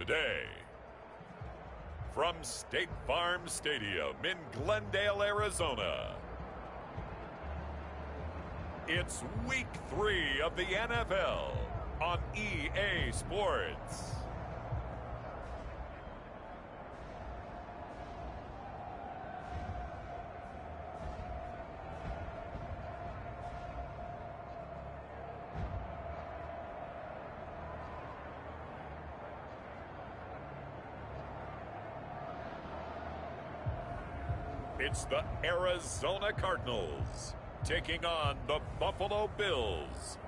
today. From State Farm Stadium in Glendale, Arizona, it's Week 3 of the NFL on EA Sports. It's the Arizona Cardinals taking on the Buffalo Bills.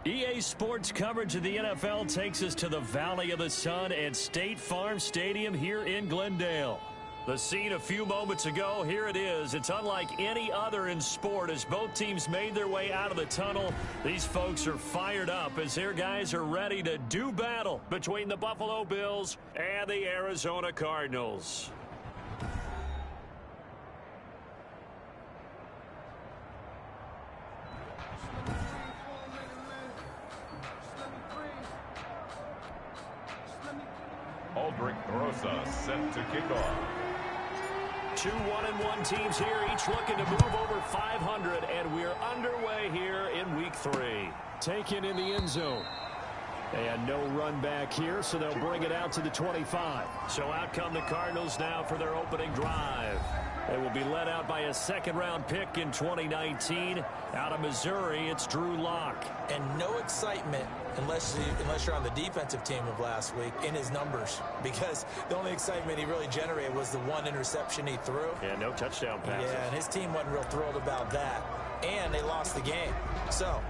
EA Sports coverage of the NFL takes us to the Valley of the Sun at State Farm Stadium here in Glendale. The scene a few moments ago, here it is. It's unlike any other in sport as both teams made their way out of the tunnel. These folks are fired up as their guys are ready to do battle between the Buffalo Bills and the Arizona Cardinals. Aldrich Grossa set to kick off. Two 1-1 teams here, each looking to move over 500, and we're underway here in Week 3. Taken in the end zone. And no run back here, so they'll bring it out to the 25. So out come the Cardinals now for their opening drive. They will be led out by a second-round pick in 2019. Out of Missouri, it's Drew Lock. And no excitement unless you're on the defensive team of last week in his numbers, because the only excitement he really generated was the one interception he threw. Yeah, no touchdown passes. Yeah, and his team wasn't real thrilled about that. And they lost the game. So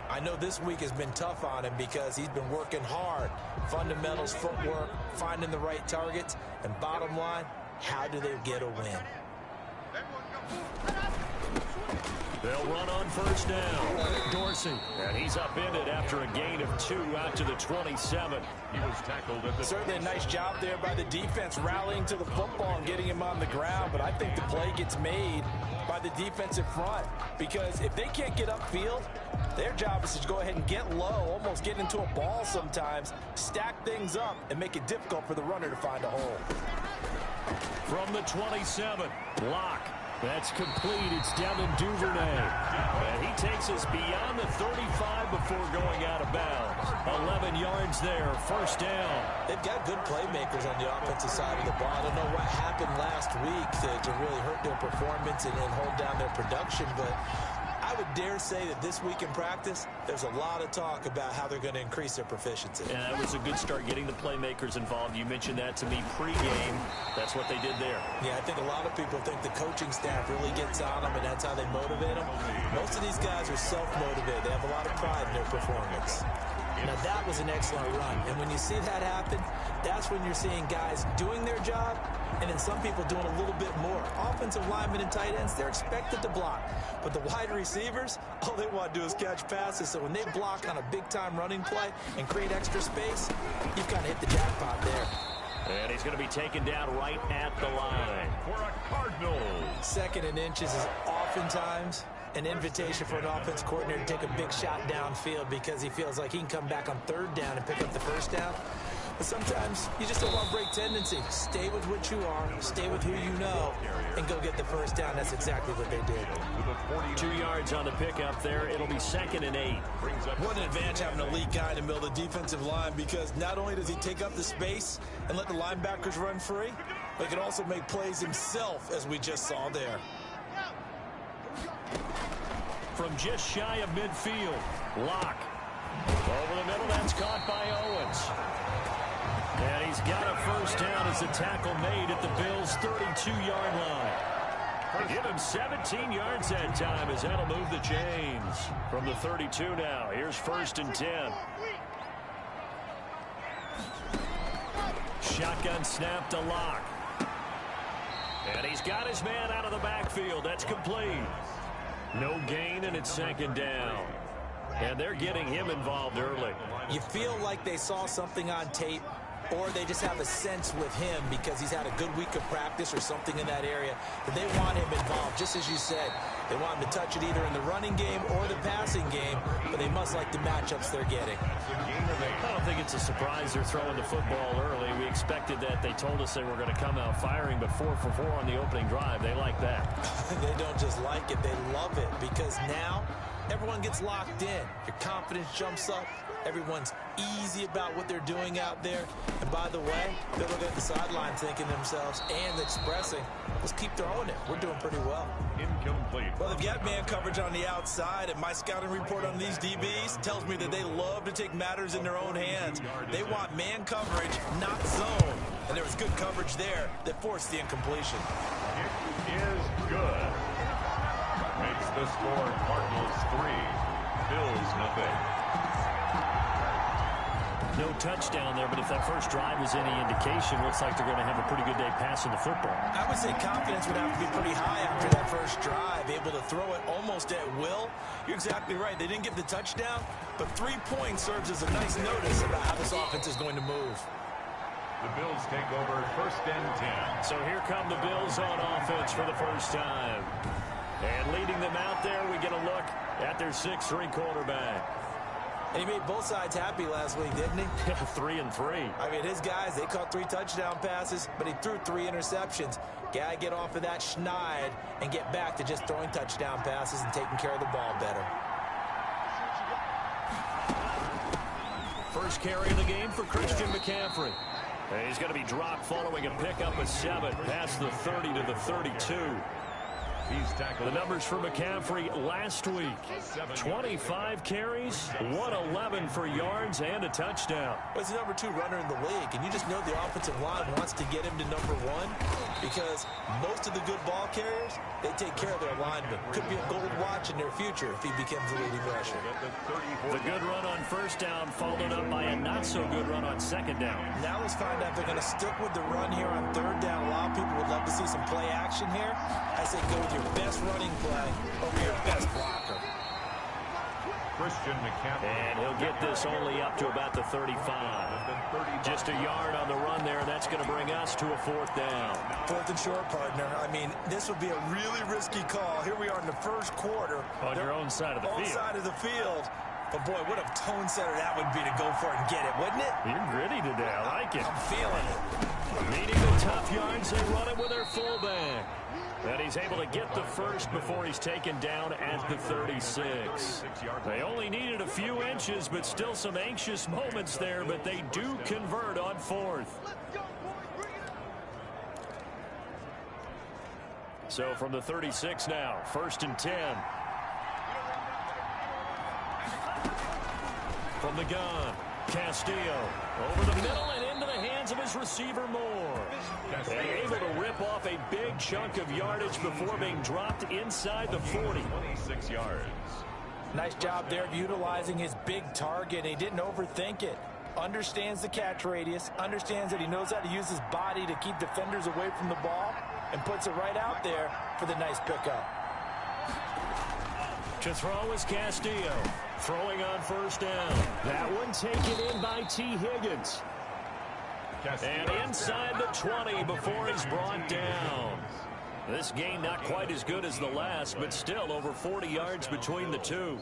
I know this week has been tough on him because he's been working hard. Fundamentals, footwork, finding the right targets. And bottom line, how do they get a win? They'll run on first down. Dorsey. And he's upended after a gain of 2 out to the 27. He was tackled at the... Certainly a nice job there by the defense rallying to the football and getting him on the ground. But I think the play gets made by the defensive front, because if they can't get upfield, their job is to go ahead and get low, almost get into a ball sometimes, stack things up, and make it difficult for the runner to find a hole. From the 27, Lock. That's complete. It's Devin Duvernay. And he takes us beyond the 35 before going out of bounds. 11 yards there, first down. They've got good playmakers on the offensive side of the ball. I don't know what happened last week to really hurt their performance and hold down their production, but I would dare say that this week in practice, there's a lot of talk about how they're going to increase their proficiency. And that was a good start, getting the playmakers involved. You mentioned that to me pregame. That's what they did there. Yeah, I think a lot of people think the coaching staff really gets on them, and that's how they motivate them. Most of these guys are self-motivated. They have a lot of pride in their performance. Now, that was an excellent run. And when you see that happen, that's when you're seeing guys doing their job, and then some people doing a little bit more. Offensive linemen and tight ends, they're expected to block. But the wide receivers, all they want to do is catch passes. So when they block on a big-time running play and create extra space, you've kind of hit the jackpot there. And he's going to be taken down right at the line. For a Cardinal. 2nd and inches is oftentimes an invitation for an offense coordinator to take a big shot downfield because he feels like he can come back on 3rd down and pick up the first down. But sometimes you just don't want to break tendency. Stay with what you are, stay with who you know, and go get the first down. That's exactly what they did. 2 yards on the pickup there. It'll be 2nd and 8. What an advantage having an elite guy in the middle of the defensive line, because not only does he take up the space and let the linebackers run free, but he can also make plays himself, as we just saw there. From just shy of midfield, Lock. Over the middle, that's caught by Owens. And he's got a first down as the tackle made at the Bills' 32-yard line. Give him 17 yards that time as that'll move the chains. From the 32 now, here's 1st and 10. Shotgun snap to Lock. And he's got his man out of the backfield. That's complete. No gain, and it's 2nd down. And they're getting him involved early. You feel like they saw something on tape or they just have a sense with him because he's had a good week of practice or something in that area that they want him involved. Just as you said, they want him to touch it either in the running game or the passing game, but they must like the matchups they're getting. I don't think it's a surprise they're throwing the football early. We expected that. They told us they were going to come out firing, but 4 for 4 on the opening drive. They like that. They don't just like it, they love it, because now everyone gets locked in. Your confidence jumps up. Everyone's easy about what they're doing out there. And by the way, they're looking at the sideline thinking to themselves and expressing, let's keep throwing it. We're doing pretty well. Incomplete. Well, they've got man coverage on the outside, and my scouting report on these DBs tells me that they love to take matters in their own hands. They want man coverage, not zone. And there was good coverage there that forced the incompletion. It is good. Makes the score Cardinals 3, Bills nothing. No touchdown there, but if that first drive is any indication, looks like they're going to have a pretty good day passing the football. I would say confidence would have to be pretty high after that first drive, able to throw it almost at will. You're exactly right. They didn't get the touchdown, but 3 points serves as a nice notice about how this offense is going to move. The Bills take over 1st and 10. So here come the Bills on offense for the first time. And leading them out there, we get a look at their 6'3" quarterback. And he made both sides happy last week, didn't he? 3 and 3. I mean, his guys, they caught 3 touchdown passes, but he threw 3 interceptions. Gotta get off of that schneid and get back to just throwing touchdown passes and taking care of the ball better. First carry of the game for Christian McCaffrey. He's going to be dropped following a pickup of 7 past the 30 to the 32. He's tackled. The numbers for McCaffrey last week: 25 carries, 111 for yards, and a touchdown. Well, he's the #2 runner in the league, and you just know the offensive line wants to get him to #1 because most of the good ball carriers, they take care of their linemen. Could be a gold watch in their future if he becomes the leading rusher. The good run on first down followed up by a not-so-good run on second down. Now let's find out if they're going to stick with the run here on 3rd down. A lot of people would love to see some play action here. I say go with your best running play over your best blocker. Christian McCaffrey. And he'll get this only up to about the 35. Just a yard on the run there, and that's going to bring us to a 4th down. 4th and short, partner. I mean, this would be a really risky call. Here we are in the first quarter. On your own side of the field. Side of the field. But, boy, what a tone setter that would be to go for it and get it, wouldn't it? You're gritty today. I like it. I'm feeling it. Needing the tough yards, they run it with their fullback. And he's able to get the first before he's taken down at the 36. They only needed a few inches, but still some anxious moments there, but they do convert on 4th. So from the 36 now, 1st and 10. From the gun, Castillo over the middle and into the hands of his receiver Moore. And able to rip off a big chunk of yardage before being dropped inside the 40. 26 yards. Nice job there of utilizing his big target. He didn't overthink it. Understands the catch radius, understands that he knows how to use his body to keep defenders away from the ball, and puts it right out there for the nice pickup. To throw is Castillo. Throwing on first down. That one taken in by T. Higgins. And inside the 20 before he's brought down. This game not quite as good as the last, but still over 40 yards between the two.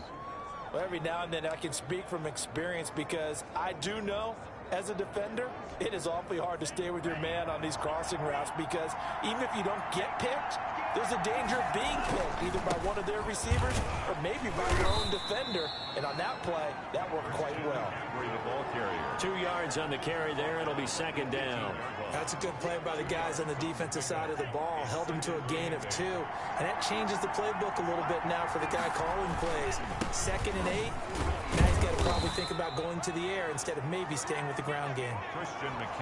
Well, every now and then I can speak from experience because I do know as a defender, it is awfully hard to stay with your man on these crossing routes because even if you don't get picked, there's a danger of being picked either by one of their receivers or maybe by your own defender. And on that play, that worked quite well. 2 yards on the carry there. It'll be 2nd down. That's a good play by the guys on the defensive side of the ball. Held him to a gain of 2. And that changes the playbook a little bit now for the guy calling plays. 2nd and 8. Now he's got to probably think about going to the air instead of maybe staying with the ground game.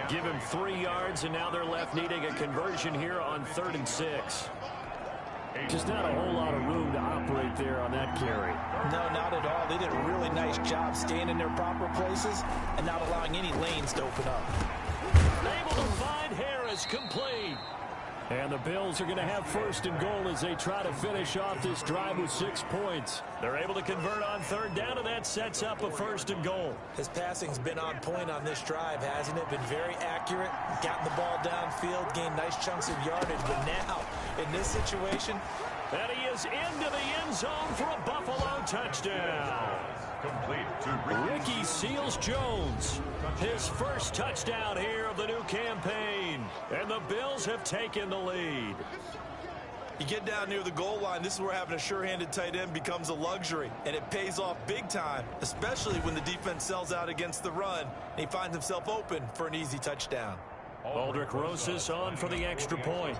Give him 3 yards, and now they're left needing a conversion here on 3rd and 6. Just not a whole lot of room to operate there on that carry. No, not at all. They did a really nice job staying in their proper places and not allowing any lanes to open up. Able to find Harris complete. And the Bills are going to have first and goal as they try to finish off this drive with 6 points. They're able to convert on third down, and that sets up a first and goal. His passing's been on point on this drive, hasn't it? Been very accurate, gotten the ball downfield, gained nice chunks of yardage. But now, in this situation... And he is into the end zone for a Buffalo touchdown. Complete to Ricky Seals-Jones, his first touchdown here of the new campaign. And the Bills have taken the lead. You get down near the goal line, this is where having a sure-handed tight end becomes a luxury, and it pays off big time, especially when the defense sells out against the run, and he finds himself open for an easy touchdown. Aldrich Rosas on for the extra point.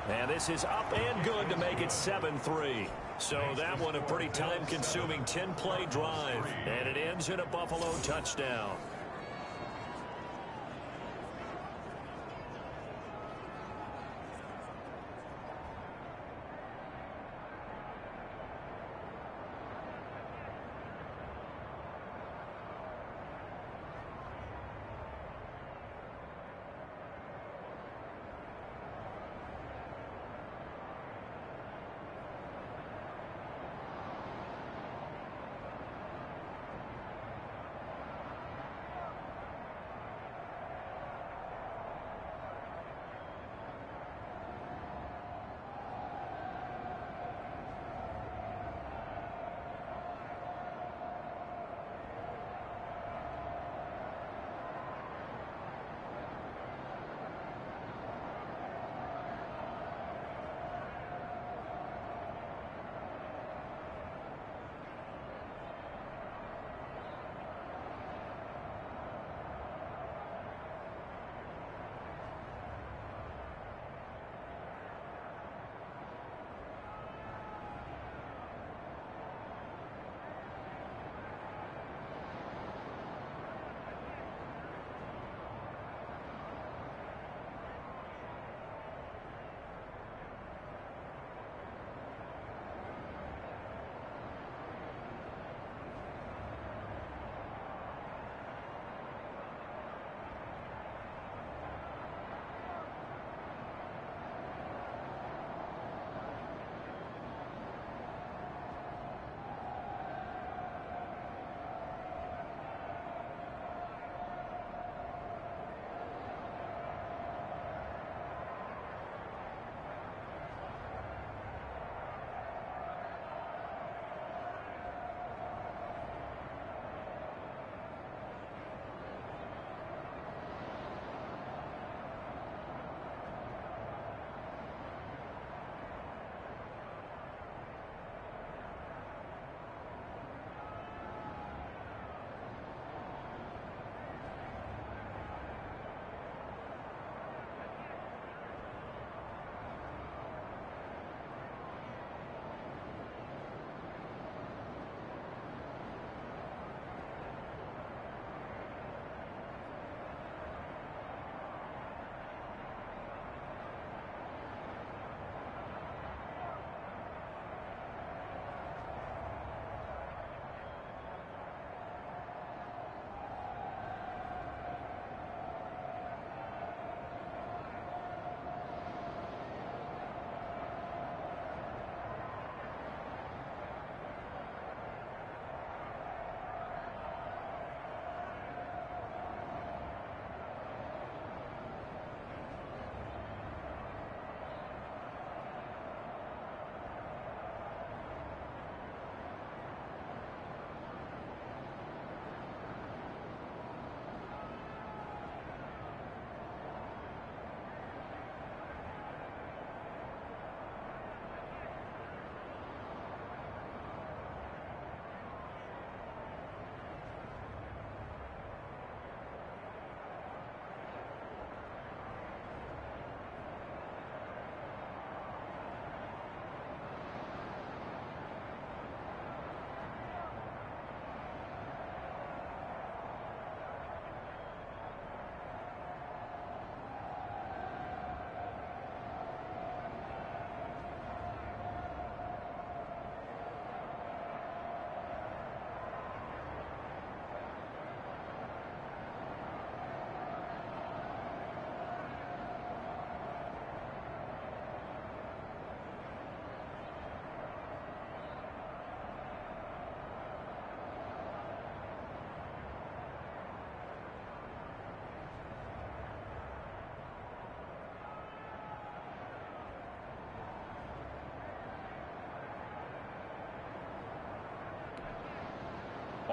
And this is up and good to make it 7-3. So that one a pretty time-consuming 10-play drive. And it ends in a Buffalo touchdown.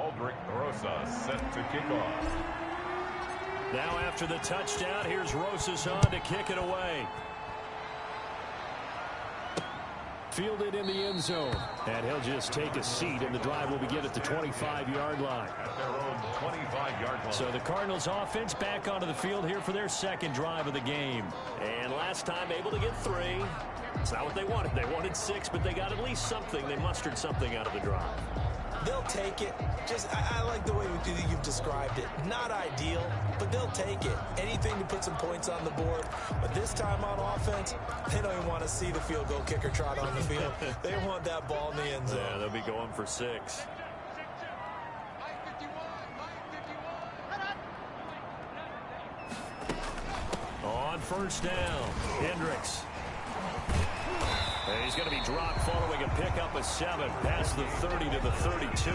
Aldrich Rosas set to kick off. Now after the touchdown, here's Rosas on to kick it away. Fielded in the end zone. And he'll just take a seat, and the drive will begin at the 25-yard line. At their own 25-yard line. So the Cardinals offense back onto the field here for their second drive of the game. And last time able to get 3. It's not what they wanted. They wanted 6, but they got at least something. They mustered something out of the drive. They'll take it. I like the way you've described it. Not ideal, but they'll take it. Anything to put some points on the board. But this time on offense, they don't even want to see the field goal kicker trot on the field. They want that ball in the end zone. Yeah, they'll be going for 6. On first down, Hendricks. And he's going to be dropped following a pickup of 7 past the 30 to the 32.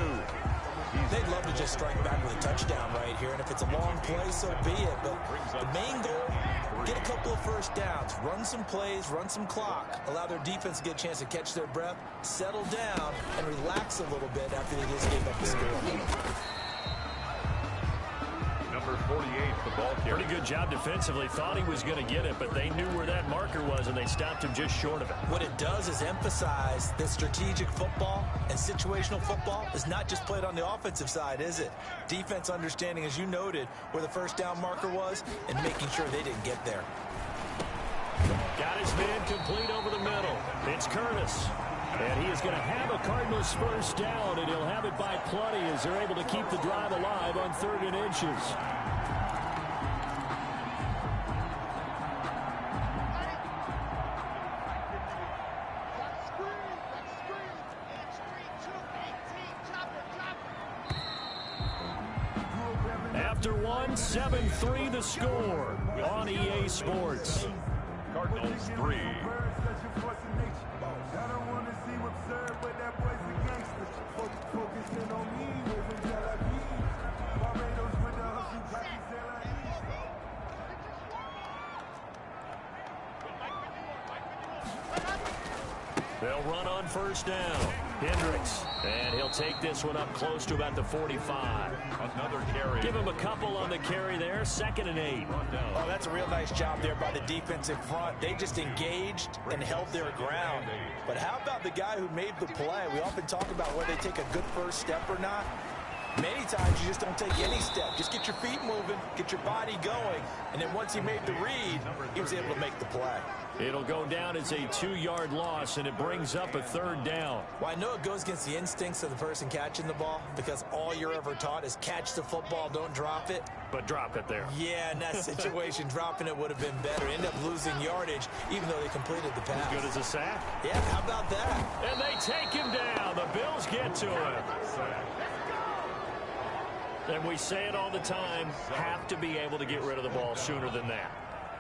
They'd love to just strike back with a touchdown right here, and if it's a long play, so be it. But the main goal, get a couple of first downs, run some plays, run some clock, allow their defense to get a chance to catch their breath, settle down, and relax a little bit after they just gave up the score. Number 48, the ball carrier. Pretty good job defensively. Thought he was going to get it, but they knew where that marker was, and they stopped him just short of it. What it does is emphasize that strategic football and situational football is not just played on the offensive side, is it? Defense understanding, as you noted, where the first down marker was and making sure they didn't get there. Got his man complete over the middle. It's Curtis. And he is going to have a Cardinals first down, and he'll have it by plenty as they're able to keep the drive alive on 3rd and inches. After 1, 7-3 the score on EA Sports. Cardinals 3. They'll run on first down. Hendricks. And he'll take this one up close to about the 45. Another carry. Give him a couple on the carry there. 2nd and 8. Oh, that's a real nice job there by the defense in front. They just engaged and held their ground. But how about the guy who made the play? We often talk about whether they take a good first step or not. Many times you just don't take any step. Just get your feet moving, get your body going, and then once he made the read, he was able to make the play. It'll go down as a 2-yard loss, and it brings up a 3rd down. Well, I know it goes against the instincts of the person catching the ball because all you're ever taught is catch the football, don't drop it. But drop it there. Yeah, in that situation, dropping it would have been better. End up losing yardage, even though they completed the pass. As good as a sack. Yeah, how about that? And they take him down. The Bills get to him. And we say it all the time, have to be able to get rid of the ball sooner than that.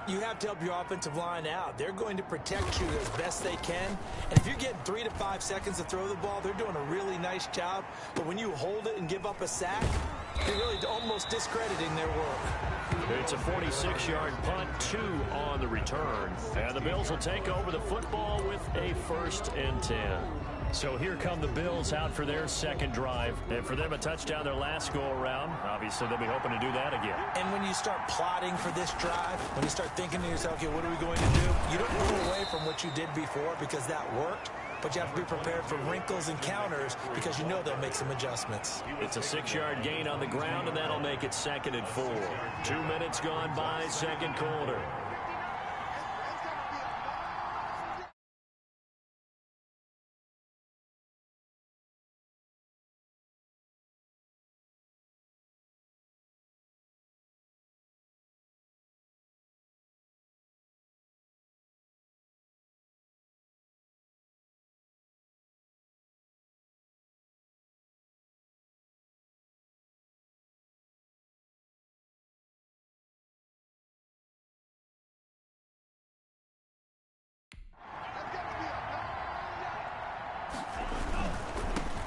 You have to help your offensive line out. They're going to protect you as best they can. And if you're getting 3 to 5 seconds to throw the ball, they're doing a really nice job. But when you hold it and give up a sack, you're really almost discrediting their work. It's a 46-yard punt, 2 on the return. And the Bills will take over the football with a 1st and 10. So here come the Bills out for their second drive. And for them, a touchdown their last go-around. Obviously, they'll be hoping to do that again. And when you start plotting for this drive, when you start thinking to yourself, okay, what are we going to do? You don't go away from what you did before because that worked. But you have to be prepared for wrinkles and counters because you know they'll make some adjustments. It's a 6-yard gain on the ground, and that'll make it 2nd and 4. 2 minutes gone by, second quarter.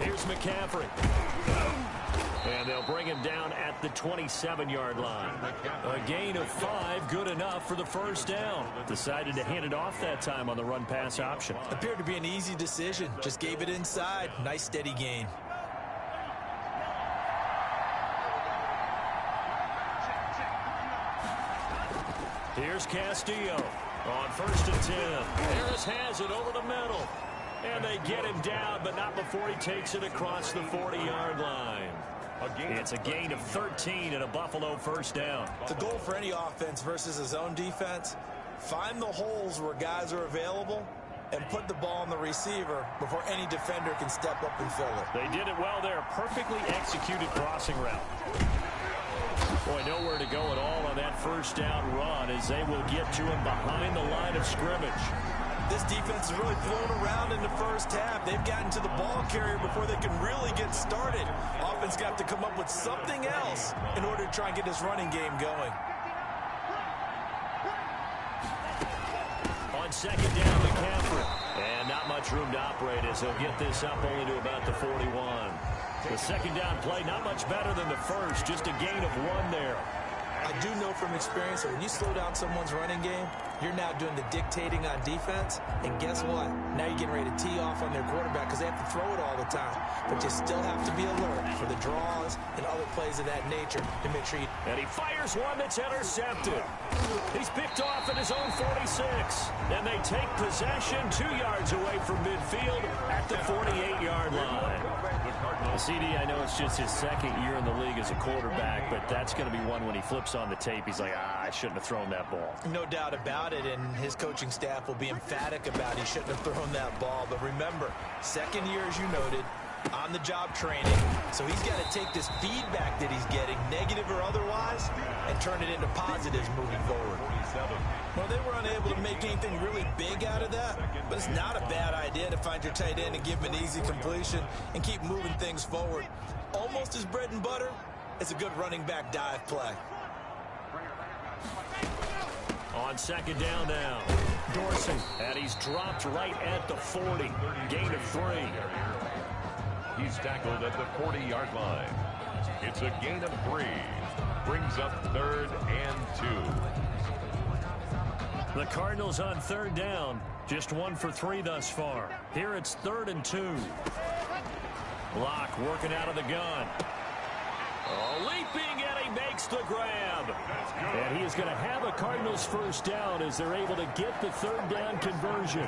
Here's Mccaffrey. And they'll bring him down at the 27-yard line. A gain of 5, good enough for the first down. Decided to hand it off that time on the run-pass option. Appeared to be an easy decision. Just gave it inside. Nice steady gain. Here's Castillo on 1st and 10. Harris has it over the middle. And they get him down, but not before he takes it across the 40-yard line. It's a gain of 13 and a Buffalo first down. The goal for any offense versus his own defense, find the holes where guys are available and put the ball on the receiver before any defender can step up and fill it. They did it well there. Perfectly executed crossing route. Boy, nowhere to go at all on that first down run as they will get to him behind the line of scrimmage. This defense is really flown around in the first half. They've gotten to the ball carrier before they can really get started. Offense got to come up with something else in order to try and get this running game going. On 2nd down, Mccaffrey. And not much room to operate as he'll get this up only to about the 41. The 2nd down play, not much better than the first, just a gain of 1 there. I do know from experience that when you slow down someone's running game, you're now doing the dictating on defense. And guess what? Now you're getting ready to tee off on their quarterback because they have to throw it all the time. But you still have to be alert for the draws and other plays of that nature to make sure you... And he fires one that's intercepted. He's picked off at his own 46. And they take possession 2 yards away from midfield at the 48-yard line. CD, I know it's just his 2nd year in the league as a quarterback, but that's going to be one when he flips on the tape. He's like, I shouldn't have thrown that ball. No doubt about it, and his coaching staff will be emphatic about he shouldn't have thrown that ball. But remember, 2nd year, as you noted, on-the-job training. So he's got to take this feedback that he's getting, negative or otherwise, and turn it into positives moving forward. Well, they were unable to make anything really big out of that, but it's not a bad idea to find your tight end and give him an easy completion and keep moving things forward. Almost as bread and butter as a good running back dive play. On 2nd down now, Dorsey, and he's dropped right at the 40. Gain of 3. He's tackled at the 40-yard line. It's a gain of 3. Brings up 3rd and 2. The Cardinals on 3rd down. Just 1 for 3 thus far. Here it's 3rd and 2. Locke working out of the gun. Leaping, and he makes the grab. And he is going to have a Cardinals first down as they're able to get the 3rd down conversion.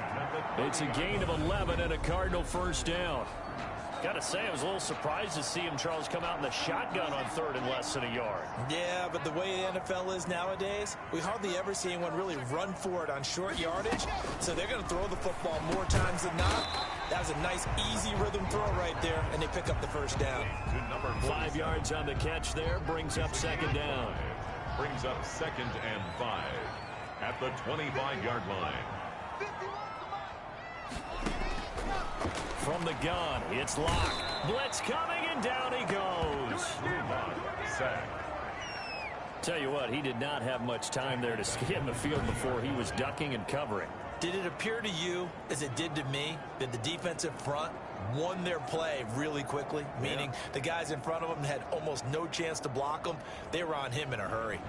It's a gain of 11 and a Cardinal first down. Got to say, I was a little surprised to see him, Charles, come out in the shotgun on 3rd and less than a yard. Yeah, but the way the NFL is nowadays, we hardly ever see anyone really run for it on short yardage. So they're going to throw the football more times than not. That was a nice, easy rhythm throw right there, and they pick up the first down. 5 yards on the catch there, brings up 2nd down. Brings up 2nd and 5 at the 25-yard line. From the gun, it's Locke. Blitz coming, and down he goes. Sack. Tell you what, he did not have much time there to scan the field before he was ducking and covering. Did it appear to you, as it did to me, that the defensive front won their play really quickly? Meaning the guys in front of them had almost no chance to block him. They were on him in a hurry.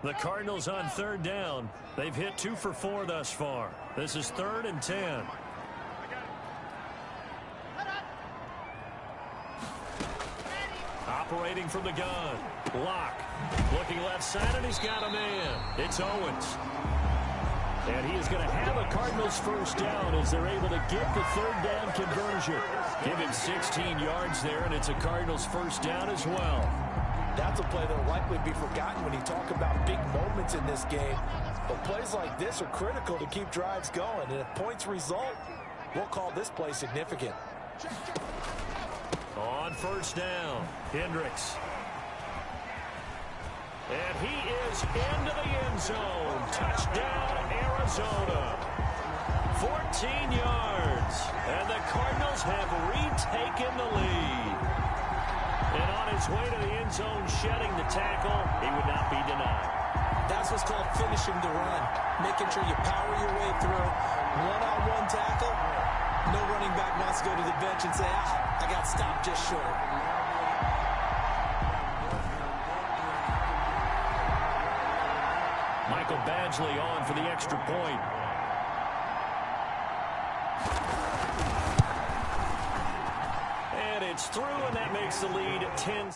The Cardinals on 3rd down. They've hit 2 for 4 thus far. This is 3rd and 10. Operating from the gun. Locke. Looking left side, and he's got a man. It's Owens. And he is going to have a Cardinals first down as they're able to get the 3rd down conversion. Give him 16 yards there, and it's a Cardinals first down as well. That's a play that will likely be forgotten when you talk about big moments in this game. But plays like this are critical to keep drives going. And if points result, we'll call this play significant. On 1st down, Hendricks. And he is into the end zone. Touchdown, Arizona. 14 yards. And the Cardinals have retaken the lead. And on his way to the end zone, shedding the tackle, he would not be denied. That's what's called finishing the run. Making sure you power your way through. One-on-one tackle. No running back wants to go to the bench and say, I got stopped just short. Michael Badgley on for the extra point. It's through, and that makes the lead 10.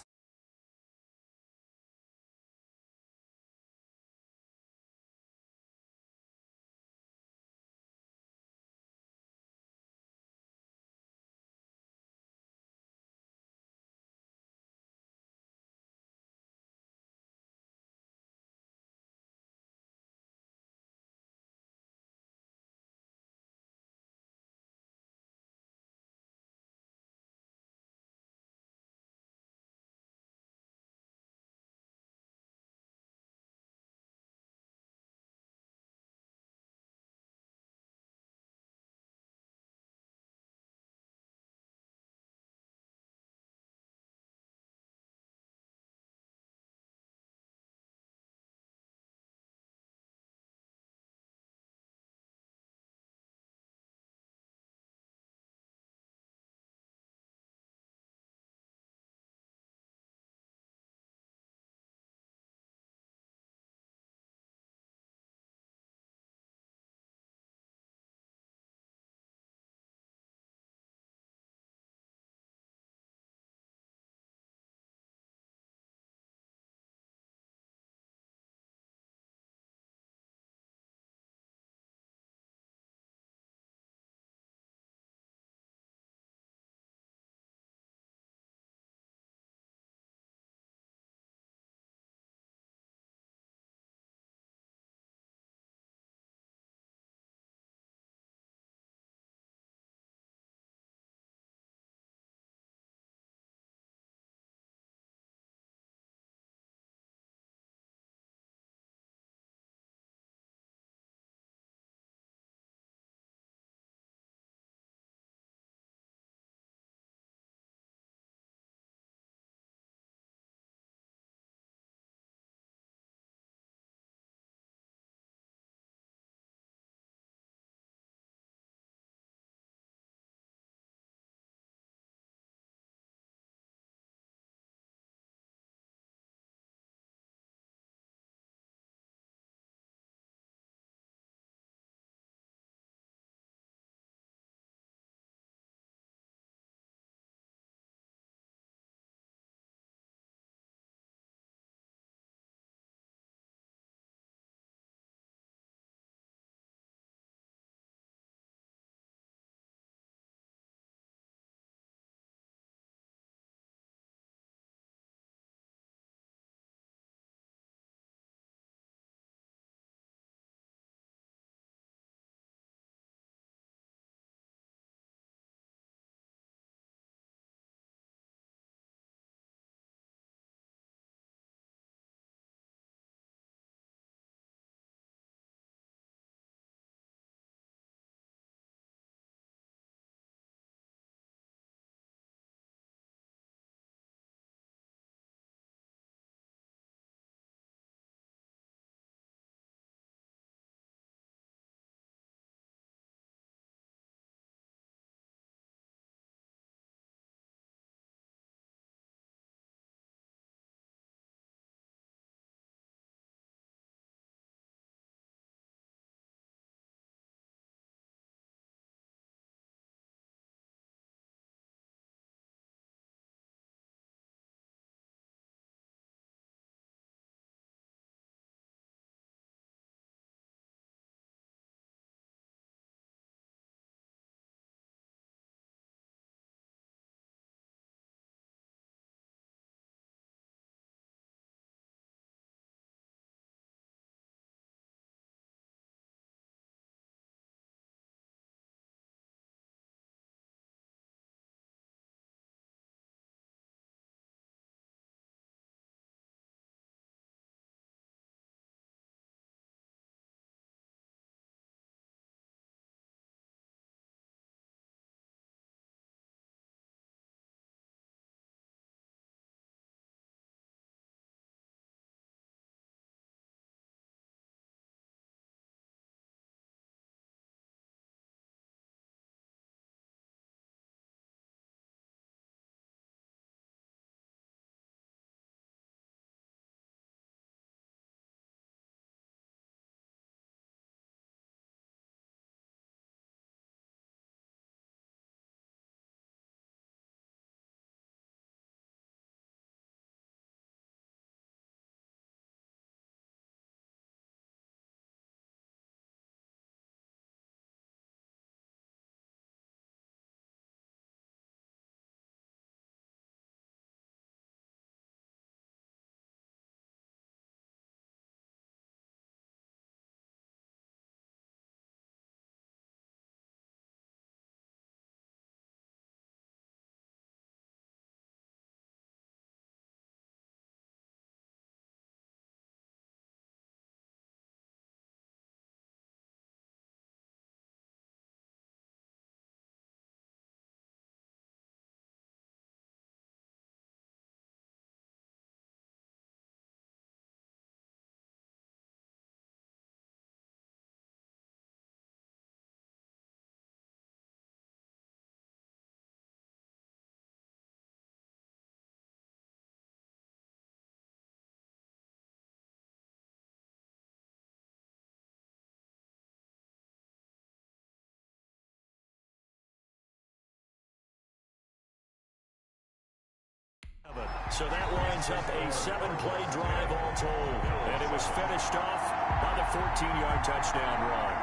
So that winds up a 7-play drive all told. And it was finished off by the 14-yard touchdown run.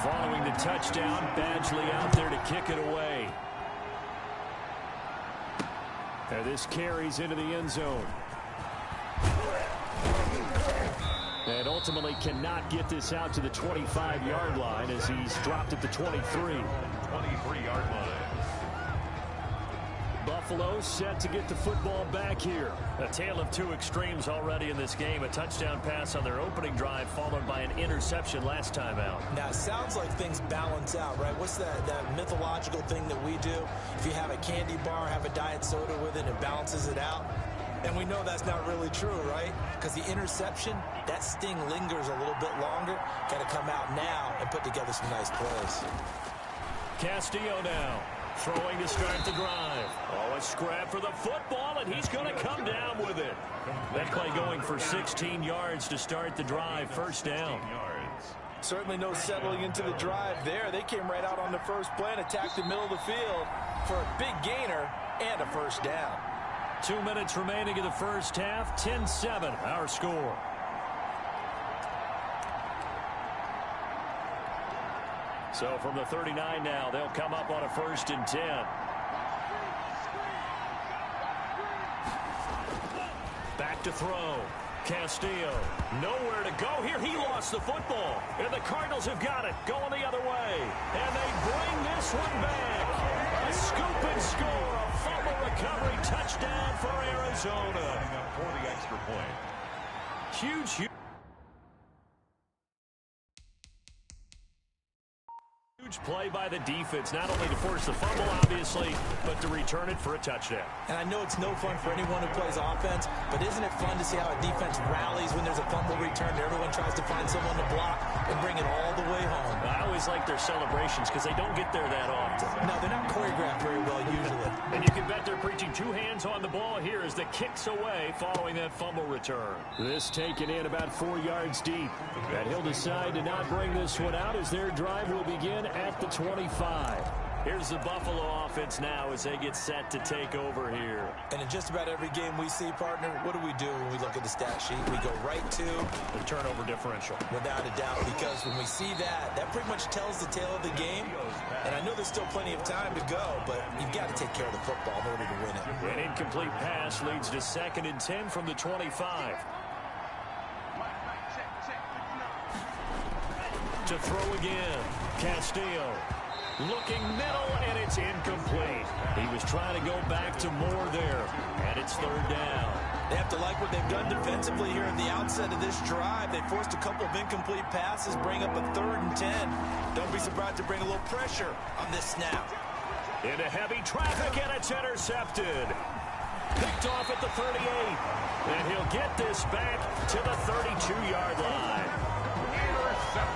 Following the touchdown, Badgley out there to kick it away. And this carries into the end zone. And ultimately cannot get this out to the 25-yard line as he's dropped at the 23. 23-yard line. Buffalo set to get the football back here. A tale of two extremes already in this game. A touchdown pass on their opening drive followed by an interception last time out. Now, it sounds like things balance out, right? What's that mythological thing that we do? If you have a candy bar, have a diet soda with it, it balances it out. And we know that's not really true, right? Because the interception, that sting lingers a little bit longer. Got to come out now and put together some nice plays. Castillo now. Throwing to start the drive. Oh, a scrap for the football, and he's going to come down with it. That play going for 16 yards to start the drive. First down. Certainly no settling into the drive there. They came right out on the first play and attacked the middle of the field for a big gainer and a first down. 2 minutes remaining in the first half. 10-7, our score. So from the 39 now, they'll come up on a 1st and 10. Back to throw. Castillo, nowhere to go here. He lost the football. And the Cardinals have got it, going the other way. And they bring this one back. A scoop and score, a fumble recovery touchdown for Arizona. For the extra point. Huge play by the defense, not only to force the fumble, obviously, but to return it for a touchdown. And I know it's no fun for anyone who plays offense, but isn't it fun to see how a defense rallies when there's a fumble return? Everyone tries to find someone to block and bring it all the way home. I always like their celebrations because they don't get there that often. No, they're not choreographed very well usually. And you can bet they're preaching 2 hands on the ball here as the kicks away following that fumble return. This taken in about 4 yards deep. And he'll decide to not bring this one out as their drive will begin at the 25. Here's the Buffalo offense now as they get set to take over here. And in just about every game we see, partner, what do we do when we look at the stat sheet? We go right to the turnover differential. Without a doubt, because when we see that, that pretty much tells the tale of the game. And I know there's still plenty of time to go, but you've got to take care of the football in order to win it. An incomplete pass leads to 2nd and 10 from the 25. To throw again. Castillo looking middle, and it's incomplete. He was trying to go back to Moore there, and it's 3rd down. They have to like what they've done defensively here at the outset of this drive. They forced a couple of incomplete passes, bring up a 3rd and 10. Don't be surprised to bring a little pressure on this snap. Into heavy traffic, and it's intercepted. Picked off at the 38, and he'll get this back to the 32-yard line.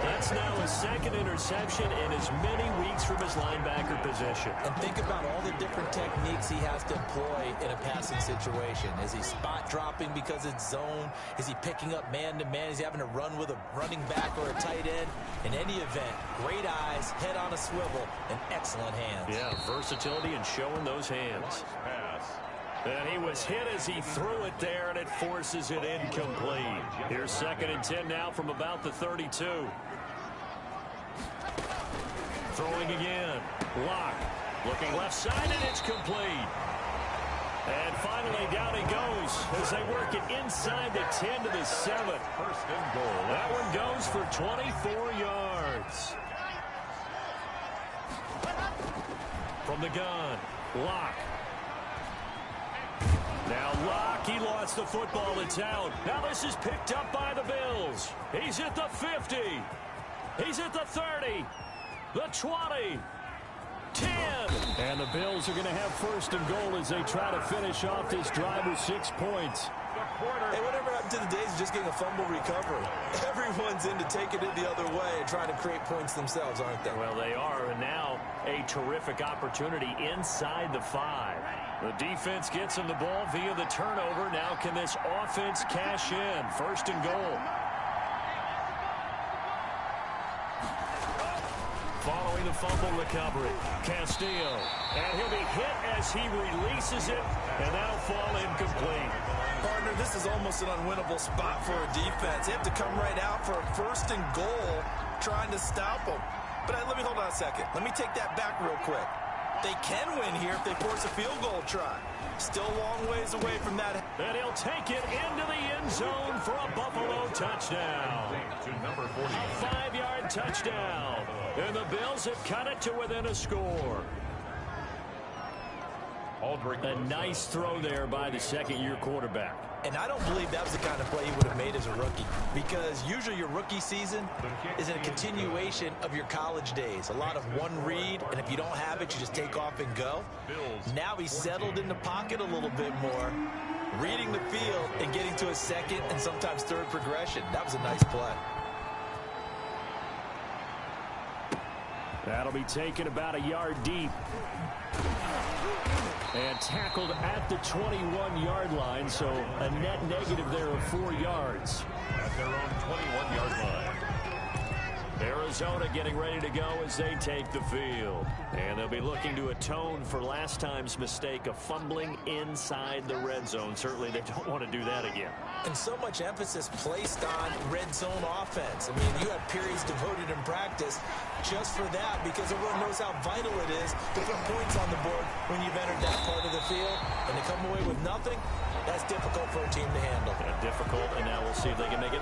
That's now his 2nd interception in as many weeks from his linebacker position. And think about all the different techniques he has to employ in a passing situation. Is he spot dropping because it's zone? Is he picking up man-to-man? Is he having to run with a running back or a tight end? In any event, great eyes, head on a swivel, and excellent hands. Yeah, versatility and showing those hands. And he was hit as he threw it there, and it forces it incomplete. Here's 2nd and 10 now from about the 32. Throwing again. Lock. Looking left side, and it's complete. And finally, down he goes as they work it inside the 10 to the 7. 1st and goal. That one goes for 24 yards. From the gun, Lock. Now Locke, he lost the football. It's out. Now this is picked up by the Bills. He's at the 50. He's at the 30. The 20. 10. And the Bills are going to have 1st and goal as they try to finish off this drive with 6 points. three-pointer. Hey, whatever happened to the days of just getting a fumble recovery? Everyone's into taking it the other way and trying to create points themselves, aren't they? Well, they are, and now a terrific opportunity inside the 5. The defense gets him the ball via the turnover. Now can this offense cash in? First and goal. Following the fumble recovery, Castillo. And he'll be hit as he releases it, and that'll fall incomplete. Partner, this is almost an unwinnable spot for a defense. They have to come right out for a first and goal trying to stop them. But let me hold on a second. Let me take that back real quick. They can win here if they force a field goal try. Still a long ways away from that. And he'll take it into the end zone for a Buffalo touchdown. To number 40. A 5-yard touchdown. And the Bills have cut it to within a score. A nice throw there by the second-year quarterback. And I don't believe that was the kind of play he would have made as a rookie, because usually your rookie season is a continuation of your college days. A lot of one read, and if you don't have it, you just take off and go. Now he's settled in the pocket a little bit more, reading the field and getting to a second and sometimes third progression. That was a nice play. That'll be taken about a yard deep. And tackled at the 21-yard line, so a net negative there of 4 yards. At their own 21-yard line. Arizona getting ready to go as they take the field. And they'll be looking to atone for last time's mistake of fumbling inside the red zone. Certainly they don't want to do that again. And so much emphasis placed on red zone offense. I mean, you have periods devoted in practice just for that, because everyone knows how vital it is to put points on the board when you've entered that part of the field. And to come away with nothing, that's difficult for a team to handle. Yeah, difficult, and now we'll see if they can make it.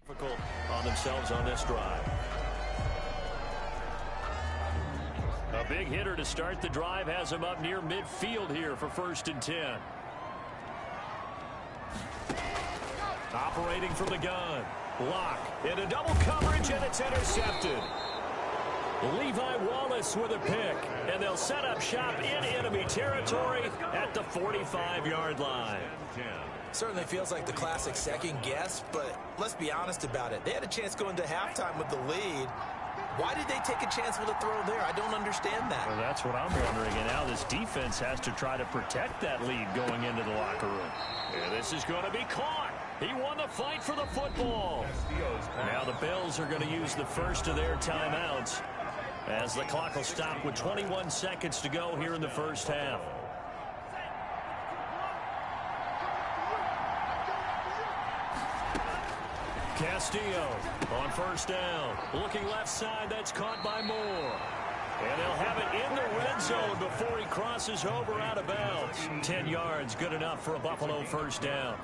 Difficult on themselves on this drive. A big hitter to start the drive has him up near midfield here for 1st and 10. Operating from the gun. Lock into double coverage, and it's intercepted. Levi Wallace with a pick, and they'll set up shop in enemy territory at the 45-yard line. Certainly feels like the classic second guess, but let's be honest about it. They had a chance going to halftime with the lead. Why did they take a chance with a throw there? I don't understand that. Well, that's what I'm wondering. And now this defense has to try to protect that lead going into the locker room. And this is going to be caught. He won the fight for the football. Now the Bills are going to use the first of their timeouts as the clock will stop with 21 seconds to go here in the first half. Castillo on 1st down. Looking left side, that's caught by Moore. And they'll have it in the red zone before he crosses over out of bounds. 10 yards, good enough for a Buffalo 1st down.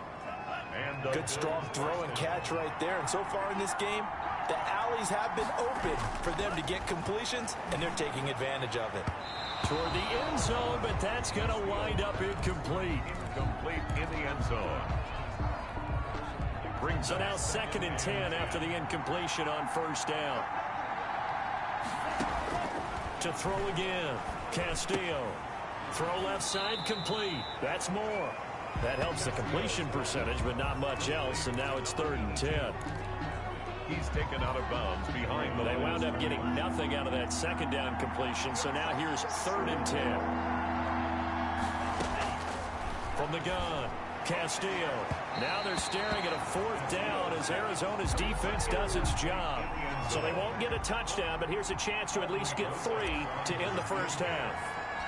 Good strong throw and catch right there. And so far in this game, the alleys have been open for them to get completions, and they're taking advantage of it. Toward the end zone, but that's going to wind up incomplete. Incomplete in the end zone. So now 2nd and 10 after the incompletion on 1st down. To throw again, Castillo. Throw left side complete. That's Moore. That helps the completion percentage, but not much else, and now it's 3rd and 10. He's taken out of bounds behind the. They wound up getting nothing out of that 2nd down completion, so now here's 3rd and 10. From the gun, Castillo. Now they're staring at a 4th down as Arizona's defense does its job. So they won't get a touchdown, but here's a chance to at least get 3 to end the first half.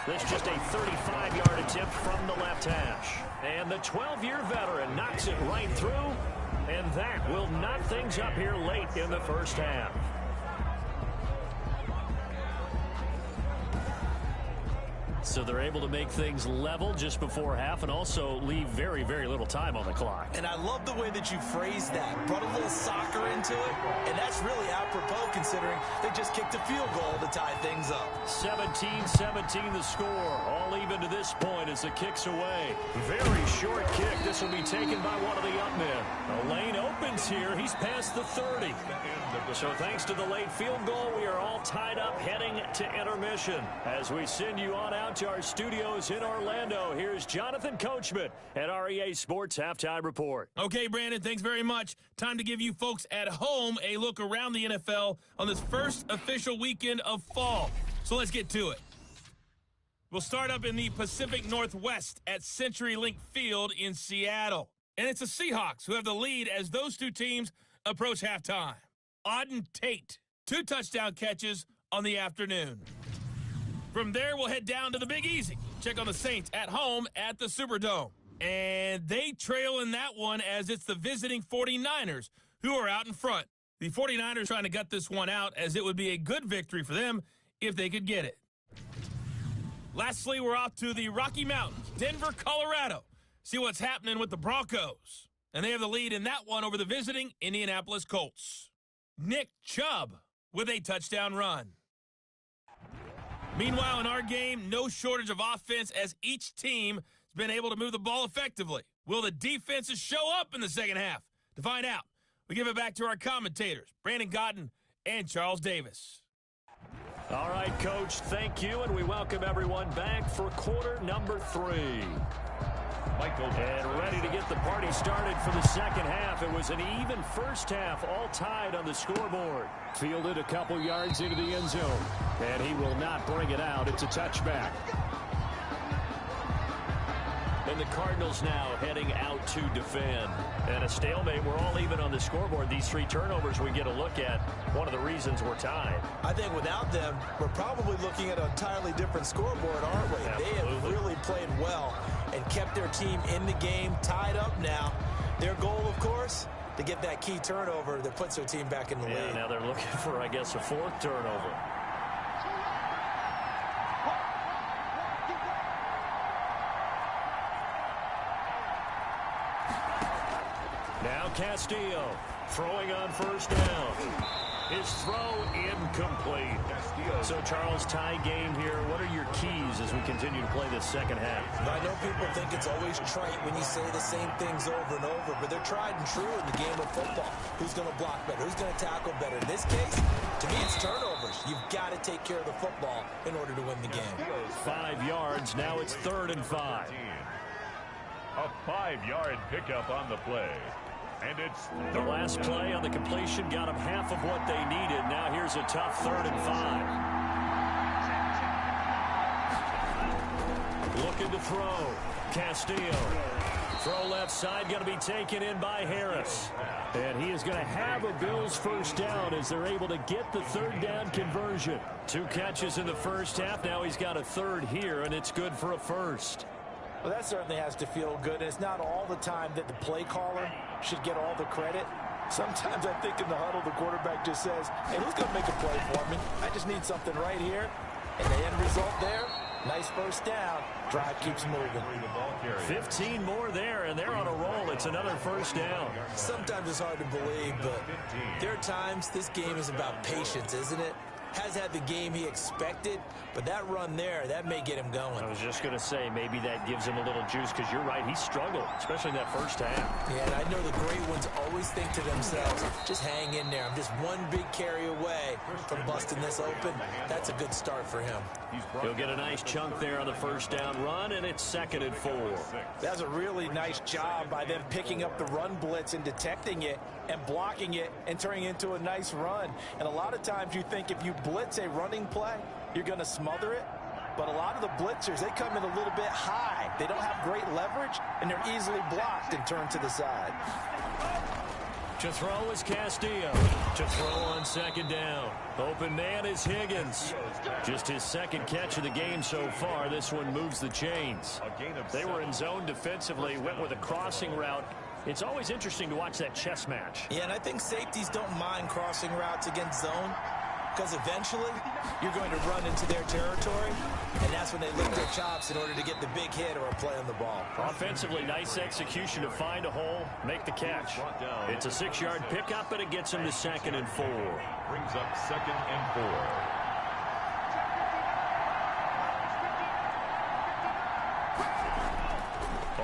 This just a 35-yard attempt from the left hash. And the 12-year veteran knocks it right through, and that will knot things up here late in the first half. So they're able to make things level just before half and also leave very, very little time on the clock. And I love the way that you phrased that. Brought a little soccer into it, and that's really apropos considering they just kicked a field goal to tie things up. 17-17 the score. All even to this point as the kick's away. Very short kick. This will be taken by one of the up men. The lane opens here. He's past the 30. So thanks to the late field goal, we are all tied up heading to intermission. As we send you on out to our studios in Orlando, here's Jonathan Coachman at REA Sports Halftime Report. Okay, Brandon, thanks very much. Time to give you folks at home a look around the NFL on this first official weekend of fall. So let's get to it. We'll start up in the Pacific Northwest at CenturyLink Field in Seattle. And it's the Seahawks who have the lead as those two teams approach halftime. Auden Tate, 2 touchdown catches on the afternoon. From there, we'll head down to the Big Easy. Check on the Saints at home at the Superdome. And they trail in that one as it's the visiting 49ers who are out in front. The 49ers trying to gut this one out as it would be a good victory for them if they could get it. Lastly, we're off to the Rocky Mountains, Denver, Colorado. See what's happening with the Broncos. And they have the lead in that one over the visiting Indianapolis Colts. Nick Chubb with a touchdown run. Meanwhile, in our game, no shortage of offense as each team has been able to move the ball effectively. Will the defenses show up in the second half? To find out, we give it back to our commentators, Brandon Godden and Charles Davis. All right, Coach, thank you, and we welcome everyone back for quarter number 3. And ready to get the party started for the second half. It was an even first half, all tied on the scoreboard. Fielded a couple yards into the end zone, and he will not bring it out. It's a touchback. And the Cardinals now heading out to defend. And a stalemate. We're all even on the scoreboard. These 3 turnovers we get a look at. One of the reasons we're tied. I think without them, we're probably looking at an entirely different scoreboard, aren't we? Absolutely. They have really played well and kept their team in the game, tied up now. Their goal, of course, to get that key turnover that puts their team back in the lead. Now they're looking for, I guess, a 4th turnover. Now Castillo Throwing on first down. His throw incomplete. So, Charles, tie game here. What are your keys as we continue to play this second half? I know people think it's always trite when you say the same things over and over, but they're tried and true in the game of football. Who's going to block better? Who's going to tackle better? In this case, to me, it's turnovers. You've got to take care of the football in order to win the game. 5 yards. Now it's 3rd and 5. A 5-yard pickup on the play. And it's the last play on the completion got them half of what they needed. Now here's a tough 3rd and 5. Looking to throw. Castillo. Throw left side, going to be taken in by Harris. And he is going to have a Bills first down as they're able to get the 3rd down conversion. 2 catches in the first half. Now he's got a 3rd here, and it's good for a first. Well, that certainly has to feel good. And it's not all the time that the play caller should get all the credit. Sometimes I think in the huddle, the quarterback just says, hey, who's going to make a play for me? I just need something right here. And the end result there, nice first down. Drive keeps moving. 15 more there, and they're on a roll. It's another first down. Sometimes it's hard to believe, but there are times this game is about patience, isn't it? Has had the game he expected, but that run there, that may get him going. I was just going to say, maybe that gives him a little juice, because you're right, he struggled, especially in that first half. Yeah, and I know the great ones always think to themselves, just hang in there. I'm just one big carry away from busting this open. That's a good start for him. He'll get a nice chunk there on the first down run, and it's 2nd and 4. That's a really nice job by them picking up the run blitz and detecting it and blocking it and turning it into a nice run. And a lot of times you think if you blitz a running play, you're going to smother it. But a lot of the blitzers, they come in a little bit high. They don't have great leverage, and they're easily blocked and turned to the side. To throw is Castillo. To throw on 2nd down. Open man is Higgins. Just his 2nd catch of the game so far. This one moves the chains. They were in zone defensively, went with a crossing route. It's always interesting to watch that chess match. Yeah, and I think safeties don't mind crossing routes against zone, because eventually you're going to run into their territory, and that's when they lick their chops in order to get the big hit or a play on the ball. Offensively, nice execution to find a hole, make the catch. It's a 6-yard pickup, and it gets him to 2nd and 4. Brings up 2nd and 4.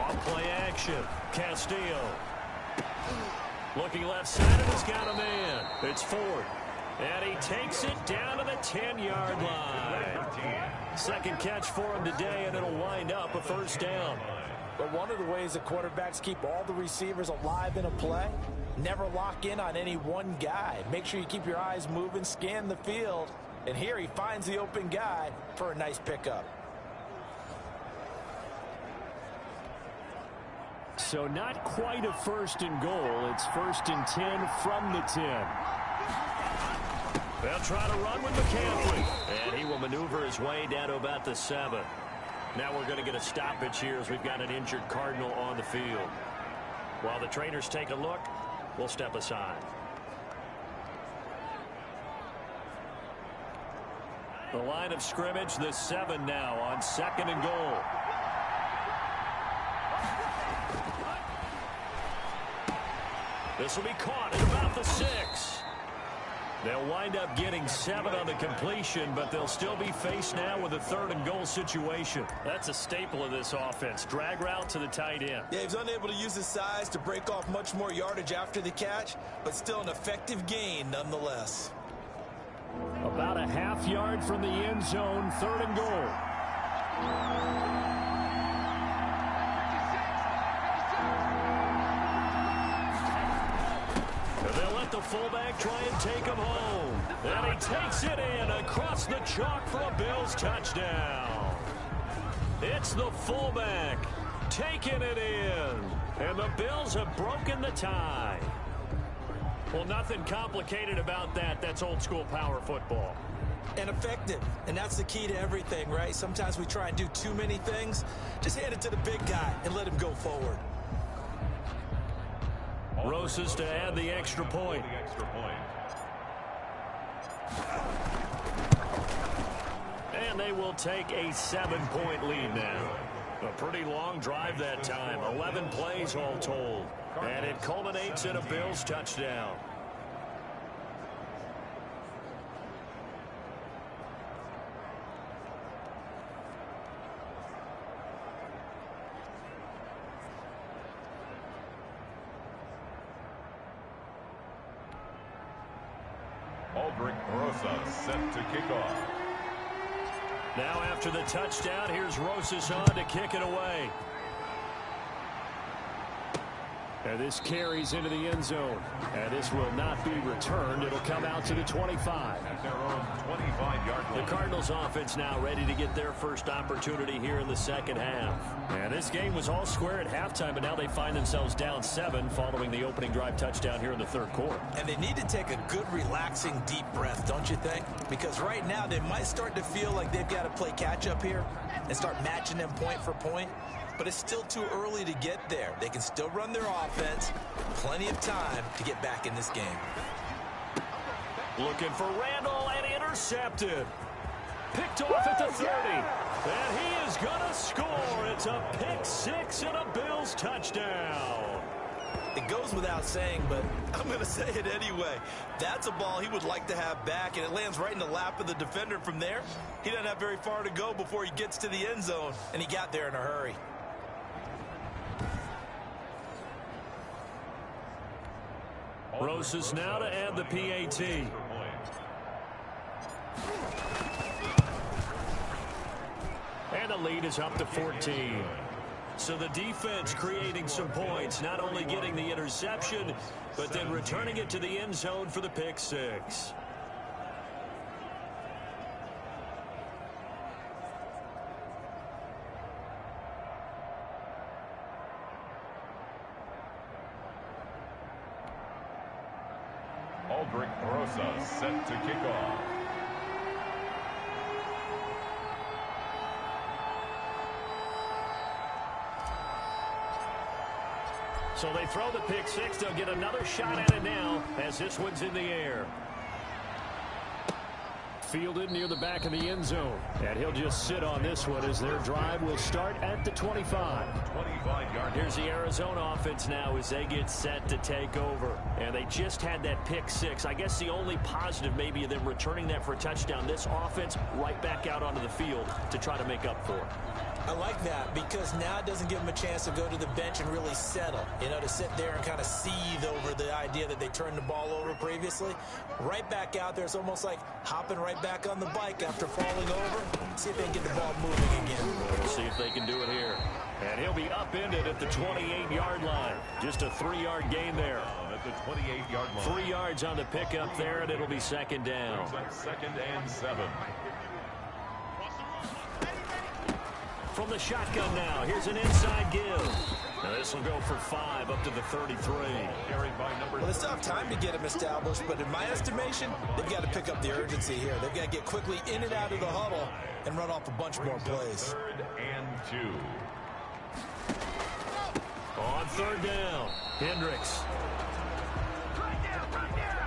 Off-play action. Castillo. Looking left side, and he's got a man. It's Ford. And he takes it down to the 10-yard line. 2nd catch for him today, and it'll wind up a first down. But one of the ways the quarterbacks keep all the receivers alive in a play, never lock in on any one guy. Make sure you keep your eyes moving, scan the field. And here he finds the open guy for a nice pickup. So not quite a 1st and goal. It's 1st and 10 from the 10. They'll try to run with Mccaffrey. And he will maneuver his way down to about the 7. Now we're going to get a stoppage here as we've got an injured Cardinal on the field. While the trainers take a look, we'll step aside. The line of scrimmage, the 7 now on 2nd and goal. This will be caught at about the 6. They'll wind up getting 7 on the completion, but they'll still be faced now with a 3rd and goal situation. That's a staple of this offense. Drag route to the tight end. Yeah, he's unable to use his size to break off much more yardage after the catch, but still an effective gain nonetheless. About a half yard from the end zone, 3rd and goal. They'll let the fullback try and take him home. And he takes it in across the chalk for a Bills touchdown. It's the fullback taking it in. And the Bills have broken the tie. Well, nothing complicated about that. That's old school power football. And effective. And that's the key to everything, right? Sometimes we try and do too many things. Just hand it to the big guy and let him go forward. Rosas to add the extra point. And they will take a 7-point lead now. A pretty long drive that time. 11 plays all told. And it culminates in a Bills touchdown. Rosa set to kick off. Now after the touchdown, here's Rosas on to kick it away. And this carries into the end zone. And this will not be returned. It'll come out to the 25. At their own 25-yard line. The Cardinals offense now ready to get their first opportunity here in the second half. And this game was all square at halftime, but now they find themselves down 7 following the opening drive touchdown here in the third quarter. And they need to take a good, relaxing, deep breath, don't you think? Because right now they might start to feel like they've got to play catch-up here and start matching them point for point. But it's still too early to get there. They can still run their offense. Plenty of time to get back in this game. Looking for Randall and intercepted. Picked off at the 30. And he is going to score. It's a pick 6 and a Bills touchdown. It goes without saying, but I'm going to say it anyway. That's a ball he would like to have back, and it lands right in the lap of the defender from there. He doesn't have very far to go before he gets to the end zone, and he got there in a hurry. Rosas now to add the PAT. And the lead is up to 14. So the defense creating some points, not only getting the interception, but then returning it to the end zone for the pick 6. Rosa set to kick off. So they throw the pick 6. They'll get another shot at it now as this one's in the air. Fielded near the back of the end zone. And he'll just sit on this one as their drive will start at the 25. 25-yard. Here's the Arizona offense now as they get set to take over. And they just had that pick 6. I guess the only positive maybe of them returning that for a touchdown. This offense right back out onto the field to try to make up for it. I like that because now it doesn't give them a chance to go to the bench and really settle, to sit there and kind of seethe over the idea that they turned the ball over previously. Right back out there, it's almost like hopping right back on the bike after falling over. See if they can get the ball moving again. We'll see if they can do it here. And he'll be upended at the 28-yard line. Just a 3-yard gain there. At the 28-yard line. 3 yards on the pickup there, and it'll be second down. Second and 7. From the shotgun now, here's an inside give. Now this will go for 5 up to the 33. Carried by number. Well, they still have time to get him established, but in my estimation, they've got to pick up the urgency here. They've got to get quickly in and out of the huddle and run off a bunch more plays. 3rd and 2. On 3rd down, Hendricks.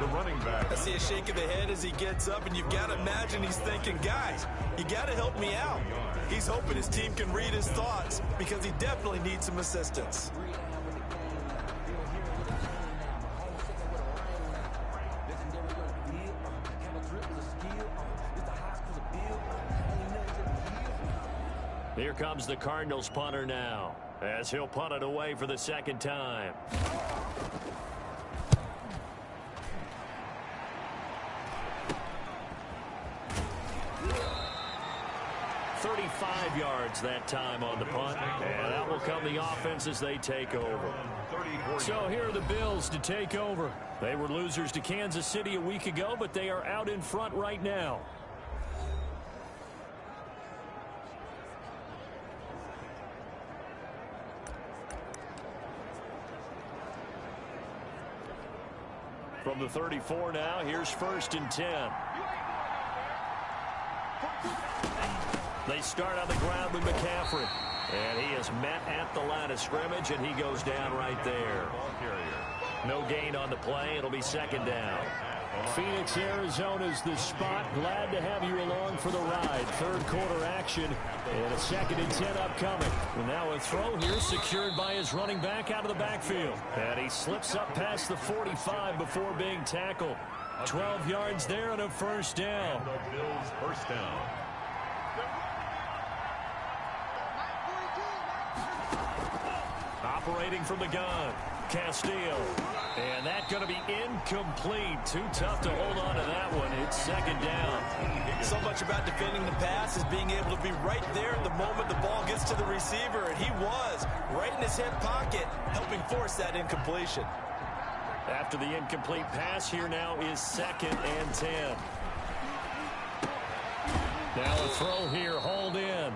The running back. I see a shake of the head as he gets up, and you've got to imagine he's thinking, guys, you got to help me out. He's hoping his team can read his thoughts because he definitely needs some assistance. Here comes the Cardinals punter now as he'll punt it away for the second time. 35 yards that time on the punt, and out will come the offense as they take over. So here are the Bills to take over. They were losers to Kansas City a week ago, but they are out in front right now. From the 34 now, here's 1st and 10. They start on the ground with Mccaffrey. And he is met at the line of scrimmage, and he goes down right there. No gain on the play. It'll be second down. Phoenix, Arizona's the spot. Glad to have you along for the ride. Third quarter action and a 2nd and 10 upcoming. And now a throw here secured by his running back out of the backfield. And he slips up past the 45 before being tackled. 12 yards there and a first down. The Bills first down. Operating from the gun, Castillo. And that's going to be incomplete. Too tough to hold on to that one. It's 2nd down. So much about defending the pass is being able to be right there at the moment the ball gets to the receiver. And he was right in his hip pocket, helping force that incompletion. After the incomplete pass, here now is 2nd and 10. Now a throw here, hauled in.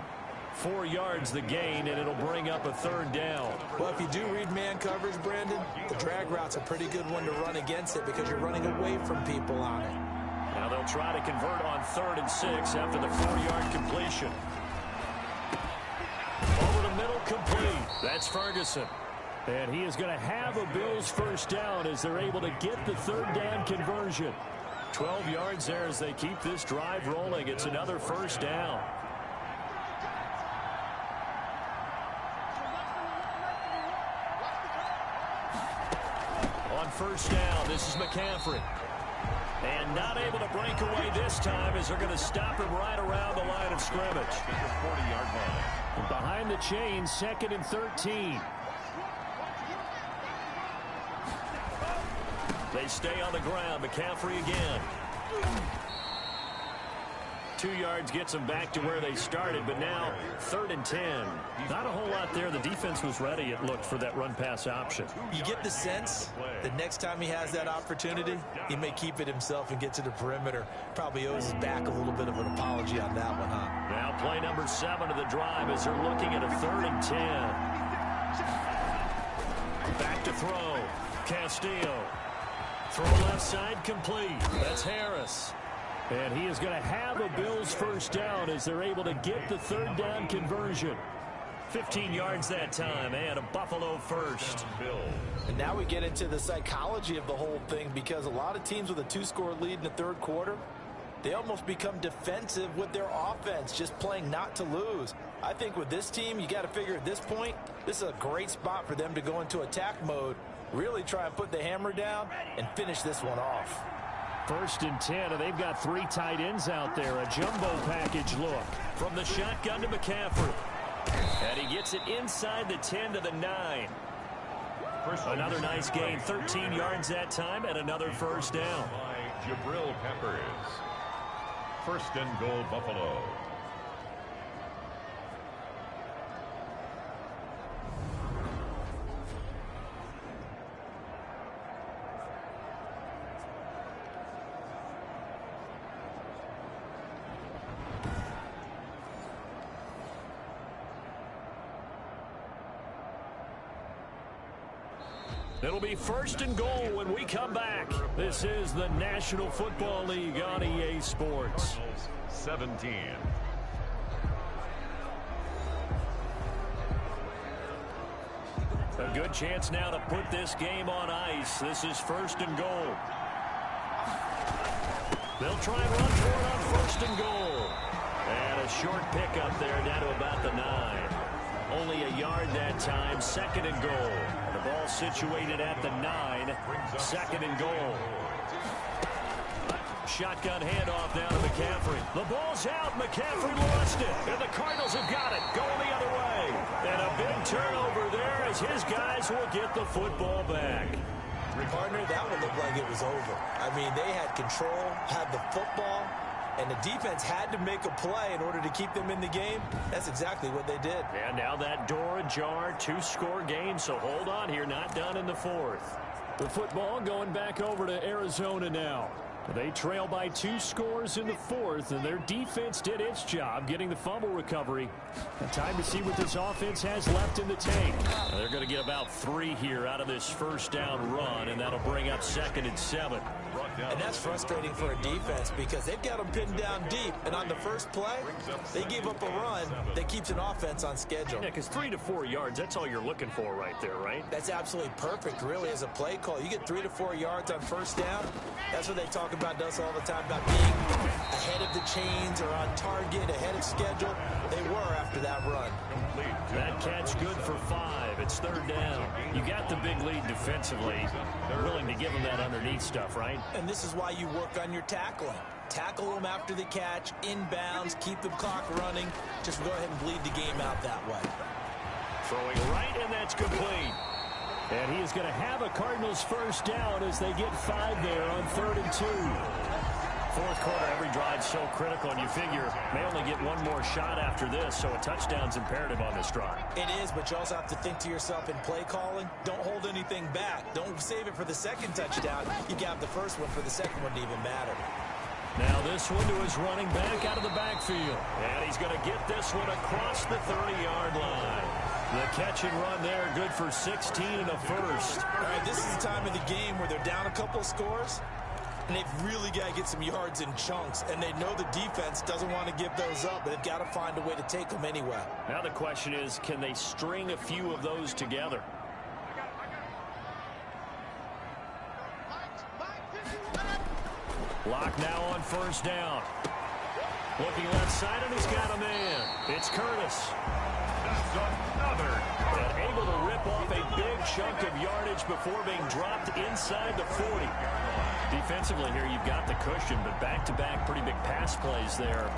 4 yards the gain, and it'll bring up a 3rd down. Well, if you do read man coverage, Brandon, the drag route's a pretty good one to run against it because you're running away from people on it. Now they'll try to convert on 3rd and 6 after the 4-yard completion. Over the middle, complete. That's Ferguson. And he is going to have a Bills first down as they're able to get the 3rd down conversion. 12 yards there as they keep this drive rolling. It's another first down. On first down, this is Mccaffrey. And not able to break away this time as they're going to stop him right around the line of scrimmage. 40-yard line. Behind the chains, 2nd and 13. They stay on the ground. McCaffrey again. 2 yards gets them back to where they started, but now 3rd and 10. Not a whole lot there. The defense was ready, it looked, for that run-pass option. You get the sense that next time he has that opportunity, he may keep it himself and get to the perimeter. Probably owes his back a little bit of an apology on that one, huh? Now play number 7 of the drive as they're looking at a 3rd and 10. Back to throw. Castillo. Throw left side complete. That's Harris. And he is going to have a Bills first down as they're able to get the 3rd down conversion. 15 yards that time and a Buffalo first. And now we get into the psychology of the whole thing because a lot of teams with a 2-score lead in the 3rd quarter, they almost become defensive with their offense, just playing not to lose. I think with this team, you got to figure at this point, this is a great spot for them to go into attack mode, really try and put the hammer down and finish this one off. 1st and 10, and they've got 3 tight ends out there. A jumbo package look. From the shotgun to McCaffrey. And he gets it inside the 10 to the 9. Another nice gain, 13 yards that time, and another first down. By Jabril Peppers. 1st and goal, Buffalo. It'll be 1st and goal when we come back. This is the National Football League on EA Sports. 17. A good chance now to put this game on ice. This is 1st and goal. They'll try and run for it on 1st and goal. And a short pickup there down to about the 9. Only a yard that time. 2nd and goal. The ball situated at the 9. 2nd and goal. Shotgun handoff down to McCaffrey. The ball's out. McCaffrey lost it. And the Cardinals have got it. Going the other way. And a big turnover there as his guys will get the football back. Partner, that would look like it was over. I mean, they had control, had the football, and the defense had to make a play in order to keep them in the game. That's exactly what they did. And now that door ajar, 2-score game, so hold on here, not done in the 4th. The football going back over to Arizona now. They trail by 2 scores in the 4th, and their defense did its job getting the fumble recovery. And time to see what this offense has left in the tank. Now they're going to get about 3 here out of this first down run, and that'll bring up 2nd and 7. And that's frustrating for a defense because they've got them pinned down deep. And on the first play, they gave up a run that keeps an offense on schedule. Yeah, because 3 to 4 yards, that's all you're looking for right there, right? That's absolutely perfect, really, as a play call. You get 3 to 4 yards on first down. That's what they talk about us all the time, about being ahead of the chains or on target, ahead of schedule. They were after that run. That catch good for 5. It's 3rd down. You got the big lead defensively. They're willing to give them that underneath stuff, right? And this is why you work on your tackling. Tackle them after the catch, inbounds, keep the clock running. Just go ahead and bleed the game out that way. Throwing right, and that's complete. And he is going to have a Cardinals first down as they get 5 there on 3rd and 2. 4th quarter, every drive's so critical, and you figure may only get one more shot after this, so a touchdown's imperative on this drive. It is, but you also have to think to yourself in play calling, don't hold anything back. Don't save it for the second touchdown. You got the first one for the second one to even matter. Now this one to his running back out of the backfield. And he's going to get this one across the 30-yard line. The catch and run there, good for 16 and a first. All right, this is the time of the game where they're down a couple of scores, and they've really got to get some yards in chunks, and they know the defense doesn't want to give those up, but they've got to find a way to take them anyway. Now the question is, can they string a few of those together? Lock now on first down. Looking left side, and he's got a man. It's Curtis. That's another. And able to rip off a big chunk of yardage before being dropped inside the 40. Defensively here, you've got the cushion, but back-to-back pretty big pass plays there.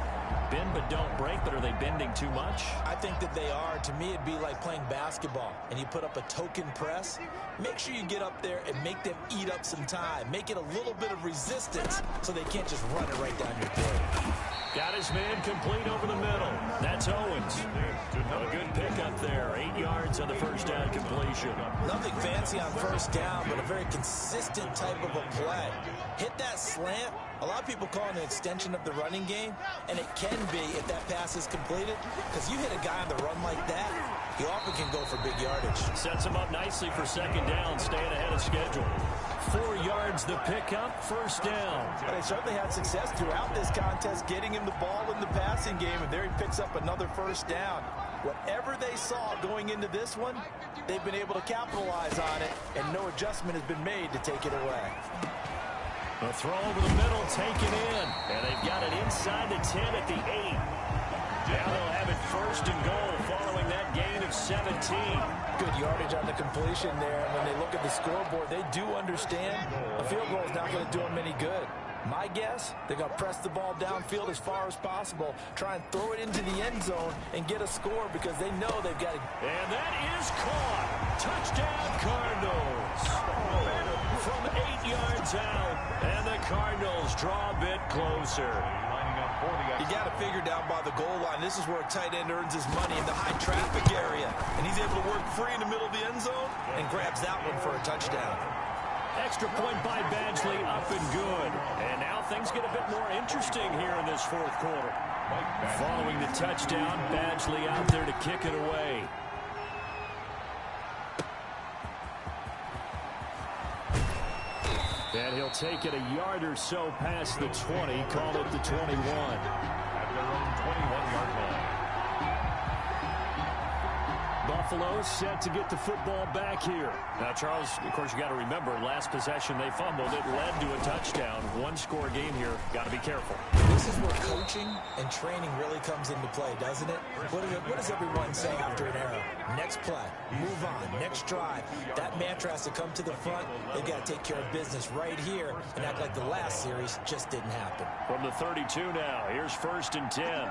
Bend but don't break, but are they bending too much? I think that they are. To me, it'd be like playing basketball, and you put up a token press. Make sure you get up there and make them eat up some time. Make it a little bit of resistance so they can't just run it right down your throat. Got his man complete over the middle. That's Owens. A good pickup there. 8 yards on the first down completion. Nothing fancy on first down, but a very consistent type of a play. Hit that slant. A lot of people call it an extension of the running game, and it can be if that pass is completed, because you hit a guy on the run like that, he often can go for big yardage. Sets him up nicely for second down, staying ahead of schedule. 4 yards the pickup, first down. But they certainly had success throughout this contest, getting him the ball in the passing game, and there he picks up another first down. Whatever they saw going into this one, they've been able to capitalize on it, and no adjustment has been made to take it away. A throw over the middle, taken in, and they've got it inside the 10 at the 8. Now they'll have it first and goal following that gain of 17. Good yardage on the completion there. And when they look at the scoreboard, they do understand a field goal is not going to do them any good. My guess, they're going to press the ball downfield as far as possible, try and throw it into the end zone and get a score because they know they've got to. And that is caught. Touchdown, Cardinals. From 8 yards out, and the Cardinals draw a bit closer. You got to figure down by the goal line. This is where a tight end earns his money in the high traffic area. And he's able to work free in the middle of the end zone and grabs that one for a touchdown. Extra point by Badgley, up and good. And now things get a bit more interesting here in this 4th quarter. Following the touchdown, Badgley out there to kick it away. And he'll take it a yard or so past the 20, call it the 21. At their own 21-yard line. Buffalo set to get the football back here. Now, Charles, of course, you got to remember, last possession they fumbled. It led to a touchdown. One-score game here. Got to be careful. This is where coaching and training really comes into play, doesn't it? What does everyone say after an error? Next play, move on, next drive. That mantra has to come to the front. They've got to take care of business right here and act like the last series just didn't happen. From the 32 now, here's 1st and 10.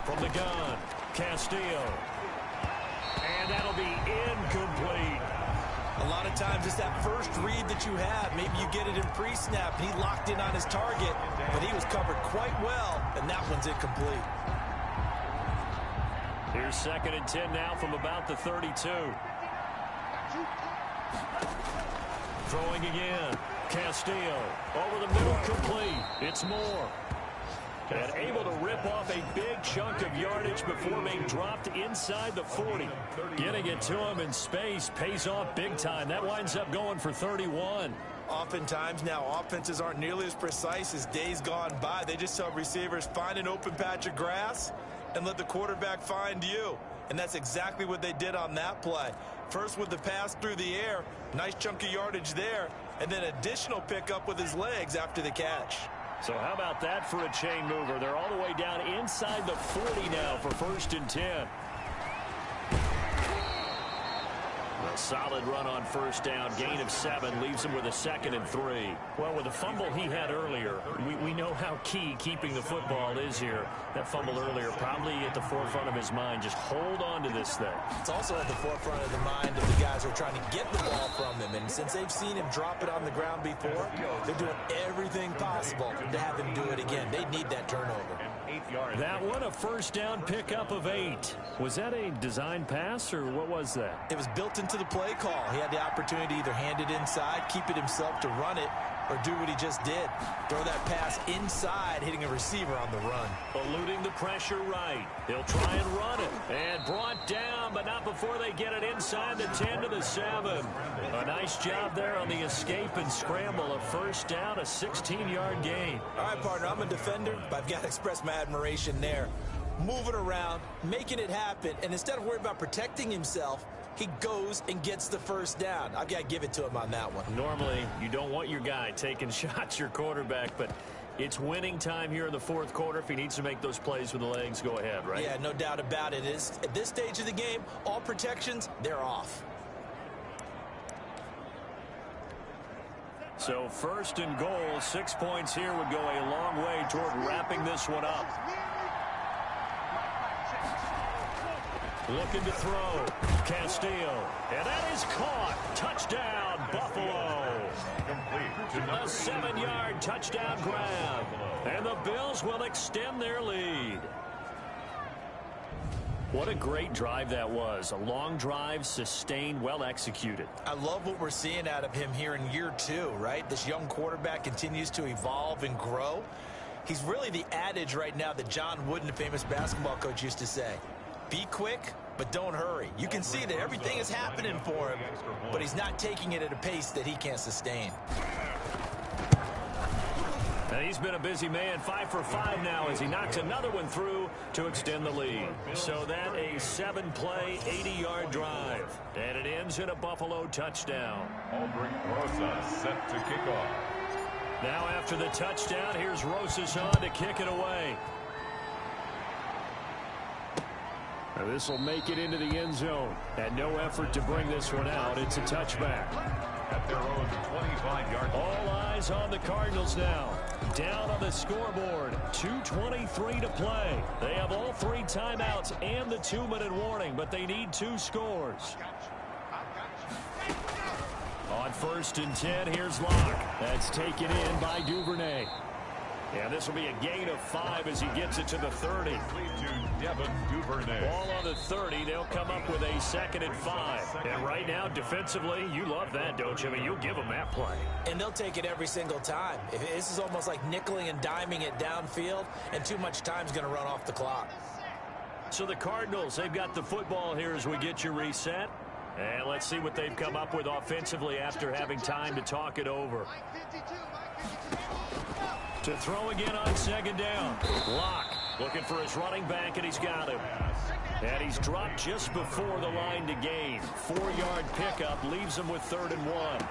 From the gun, Castillo. And that'll be incomplete. A lot of times it's that first read that you have. Maybe you get it in pre-snap. He locked in on his target, but he was covered quite well, and that one's incomplete. Here's 2nd and 10 now from about the 32. Throwing again. Castillo over the middle, complete. It's Moore. And able to rip off a big chunk of yardage before being dropped inside the 40. Getting it to him in space pays off big time. That winds up going for 31. Oftentimes now, offenses aren't nearly as precise as days gone by. They just tell receivers, find an open patch of grass and let the quarterback find you. And that's exactly what they did on that play. First with the pass through the air, nice chunk of yardage there, and then additional pickup with his legs after the catch. So how about that for a chain mover? They're all the way down inside the 40 now for 1st and 10. A solid run on 1st down, gain of 7, leaves him with a 2nd and 3. Well, with the fumble he had earlier, we know how key keeping the football is here. That fumble earlier probably at the forefront of his mind. Just hold on to this thing. It's also at the forefront of the mind of the guys who are trying to get the ball from him. And since they've seen him drop it on the ground before, they're doing everything possible to have him do it again. They need that turnover. That one, a 1st down pickup of 8. Was that a design pass, or what was that? It was built into the play call. He had the opportunity to either hand it inside, keep it himself to run it, or do what he just did. Throw that pass inside, hitting a receiver on the run. Eluding the pressure right. He'll try and run it. And brought down, but not before they get it inside the 10 to the 7. A nice job there on the escape and scramble. A 1st down, a 16-yard gain. All right, partner, I'm a defender, but I've got to express my admiration there. Moving around, making it happen, and instead of worrying about protecting himself, he goes and gets the 1st down. I've got to give it to him on that one. Normally, you don't want your guy taking shots, your quarterback, but it's winning time here in the 4th quarter. If he needs to make those plays with the legs, go ahead, right? Yeah, no doubt about it. At this stage of the game, all protections, they're off. So 1st and goal, 6 points here would go a long way toward wrapping this one up. Looking to throw. Castillo. And that is caught. Touchdown, Buffalo. A 7-yard touchdown grab. And the Bills will extend their lead. What a great drive that was. A long drive, sustained, well executed. I love what we're seeing out of him here in year 2, right? This young quarterback continues to evolve and grow. He's really the adage right now that John Wooden, the famous basketball coach, used to say. Be quick, but don't hurry. You can see that everything is happening for him, but he's not taking it at a pace that he can't sustain. And he's been a busy man, 5 for 5 now as he knocks another one through to extend the lead. So that a 7-play, 80-yard drive. And it ends in a Buffalo touchdown. Aldrich Rosas set to kick off. Now after the touchdown, here's Rosas on to kick it away. Now this will make it into the end zone. And no effort to bring this one out. It's a touchback. At their own 25-yard line. All eyes on the Cardinals now. Down on the scoreboard. 2:23 to play. They have all 3 timeouts and the 2-minute warning, but they need 2 scores. On 1st and 10, here's Locke. That's taken in by Duvernay. And this will be a gain of 5 as he gets it to the 30. To Devin Duvernay. Ball on the 30. They'll come up with a 2nd and 5. And right now, defensively, you love that, don't you? I mean, you'll give them that play. And they'll take it every single time. This is almost like nickeling and diming it downfield, and too much time's going to run off the clock. So the Cardinals, they've got the football here as we get you reset. And let's see what they've come up with offensively after having time to talk it over. To throw again on 2nd down. Locke looking for his running back, and he's got him. And he's dropped just before the line to gain. 4-yard pickup leaves him with 3rd and 1.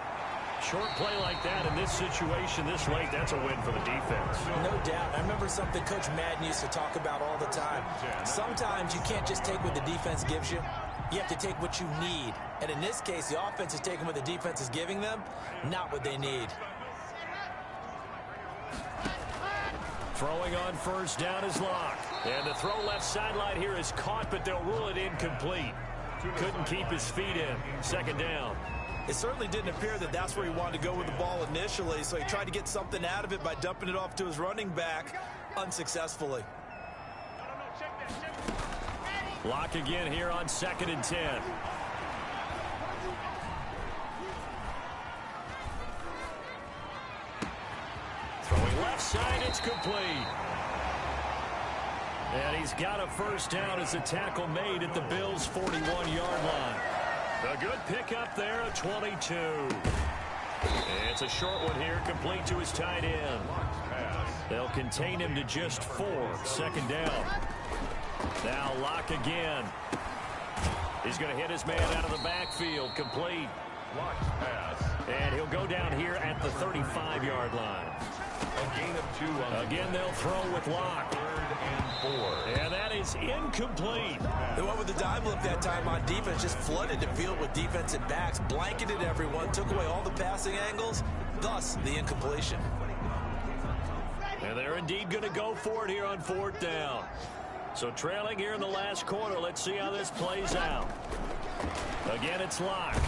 Short play like that in this situation this late, that's a win for the defense. No doubt. I remember something Coach Madden used to talk about all the time. Sometimes you can't just take what the defense gives you. You have to take what you need. And in this case, the offense is taking what the defense is giving them, not what they need. Throwing on 1st down is Locke. And the throw left sideline here is caught, but they'll rule it incomplete. Couldn't keep his feet in. 2nd down. It certainly didn't appear that that's where he wanted to go with the ball initially, so he tried to get something out of it by dumping it off to his running back unsuccessfully. Locke again here on 2nd and 10. It's complete. And he's got a first down as a tackle made at the Bills' 41-yard line. A good pickup there at 22. It's a short one here, complete to his tight end. They'll contain him to just 4. Second down. Now Locke again. He's going to hit his man out of the backfield. Complete. And he'll go down here at the 35-yard line. A gain of 2 on Again, they'll throw with Locke. 3rd and 4. And that is incomplete. The one with the dime look that time on defense just flooded the field with defensive backs, blanketed everyone, took away all the passing angles, thus the incompletion. And they're indeed going to go for it here on 4th down. So trailing here in the last quarter, let's see how this plays out. Again, it's Locke.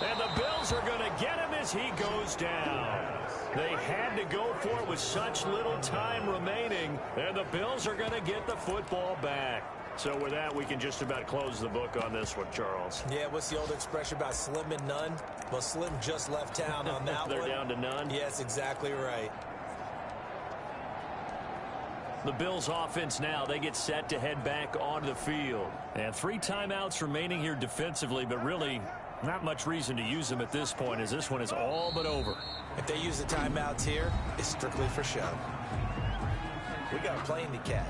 And the Bills are going to get him as he goes down. They had to go for it with such little time remaining, and the Bills are going to get the football back. So with that, we can just about close the book on this one, Charles. Yeah, what's the old expression about slim and none? Well, Slim just left town on that They're one. down to none? Yes, exactly right. The Bills offense now, they get set to head back onto the field. And 3 timeouts remaining here defensively, but really not much reason to use them at this point as this one is all but over. If they use the timeouts here, it's strictly for show. We got a plane to catch.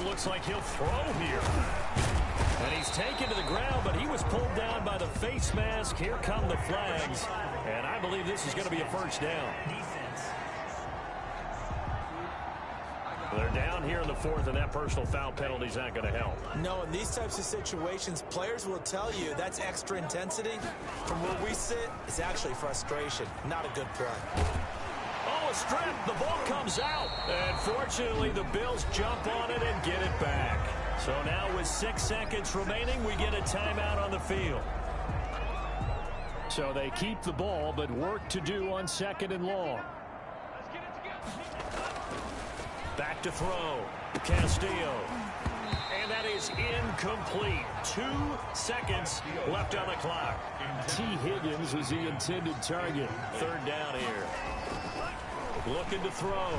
Looks like he'll throw here. And he's taken to the ground, but he was pulled down by the face mask. Here come the flags. And I believe this is going to be a first down. They're down here in the 4th, and that personal foul penalty is not going to help. No, in these types of situations, players will tell you that's extra intensity. From where we sit, it's actually frustration, not a good play. Oh, a strip. The ball comes out. And fortunately, the Bills jump on it and get it back. So now with 6 seconds remaining, we get a timeout on the field. So they keep the ball, but work to do on 2nd and long. Back to throw. Castillo. And that is incomplete. 2 seconds left on the clock. T. Higgins was the intended target. 3rd down here. Looking to throw.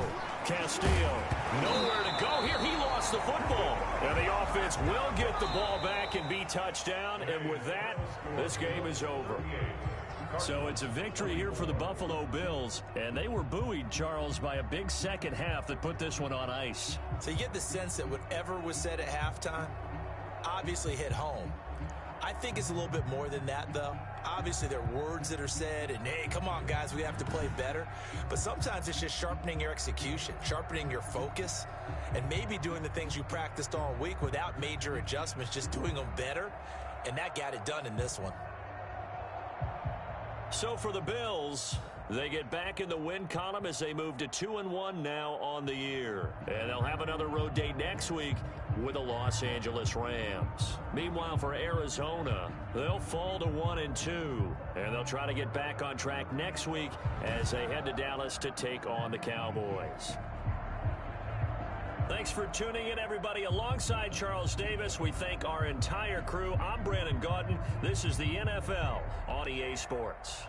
Castillo. Nowhere to go here. He lost the football. And the offense will get the ball back and be touchdown. And with that, this game is over. So it's a victory here for the Buffalo Bills. And they were buoyed, Charles, by a big second half that put this one on ice. So you get the sense that whatever was said at halftime obviously hit home. I think it's a little bit more than that, though. Obviously, there are words that are said, and, hey, come on, guys, we have to play better. But sometimes it's just sharpening your execution, sharpening your focus, and maybe doing the things you practiced all week without major adjustments, just doing them better. And that got it done in this one. So for the Bills, they get back in the win column as they move to 2-1 now on the year. And they'll have another road date next week with the Los Angeles Rams. Meanwhile, for Arizona, they'll fall to 1-2. And they'll try to get back on track next week as they head to Dallas to take on the Cowboys. Thanks for tuning in, everybody. Alongside Charles Davis, we thank our entire crew. I'm Brandon Gaudin. This is the NFL on EA Sports.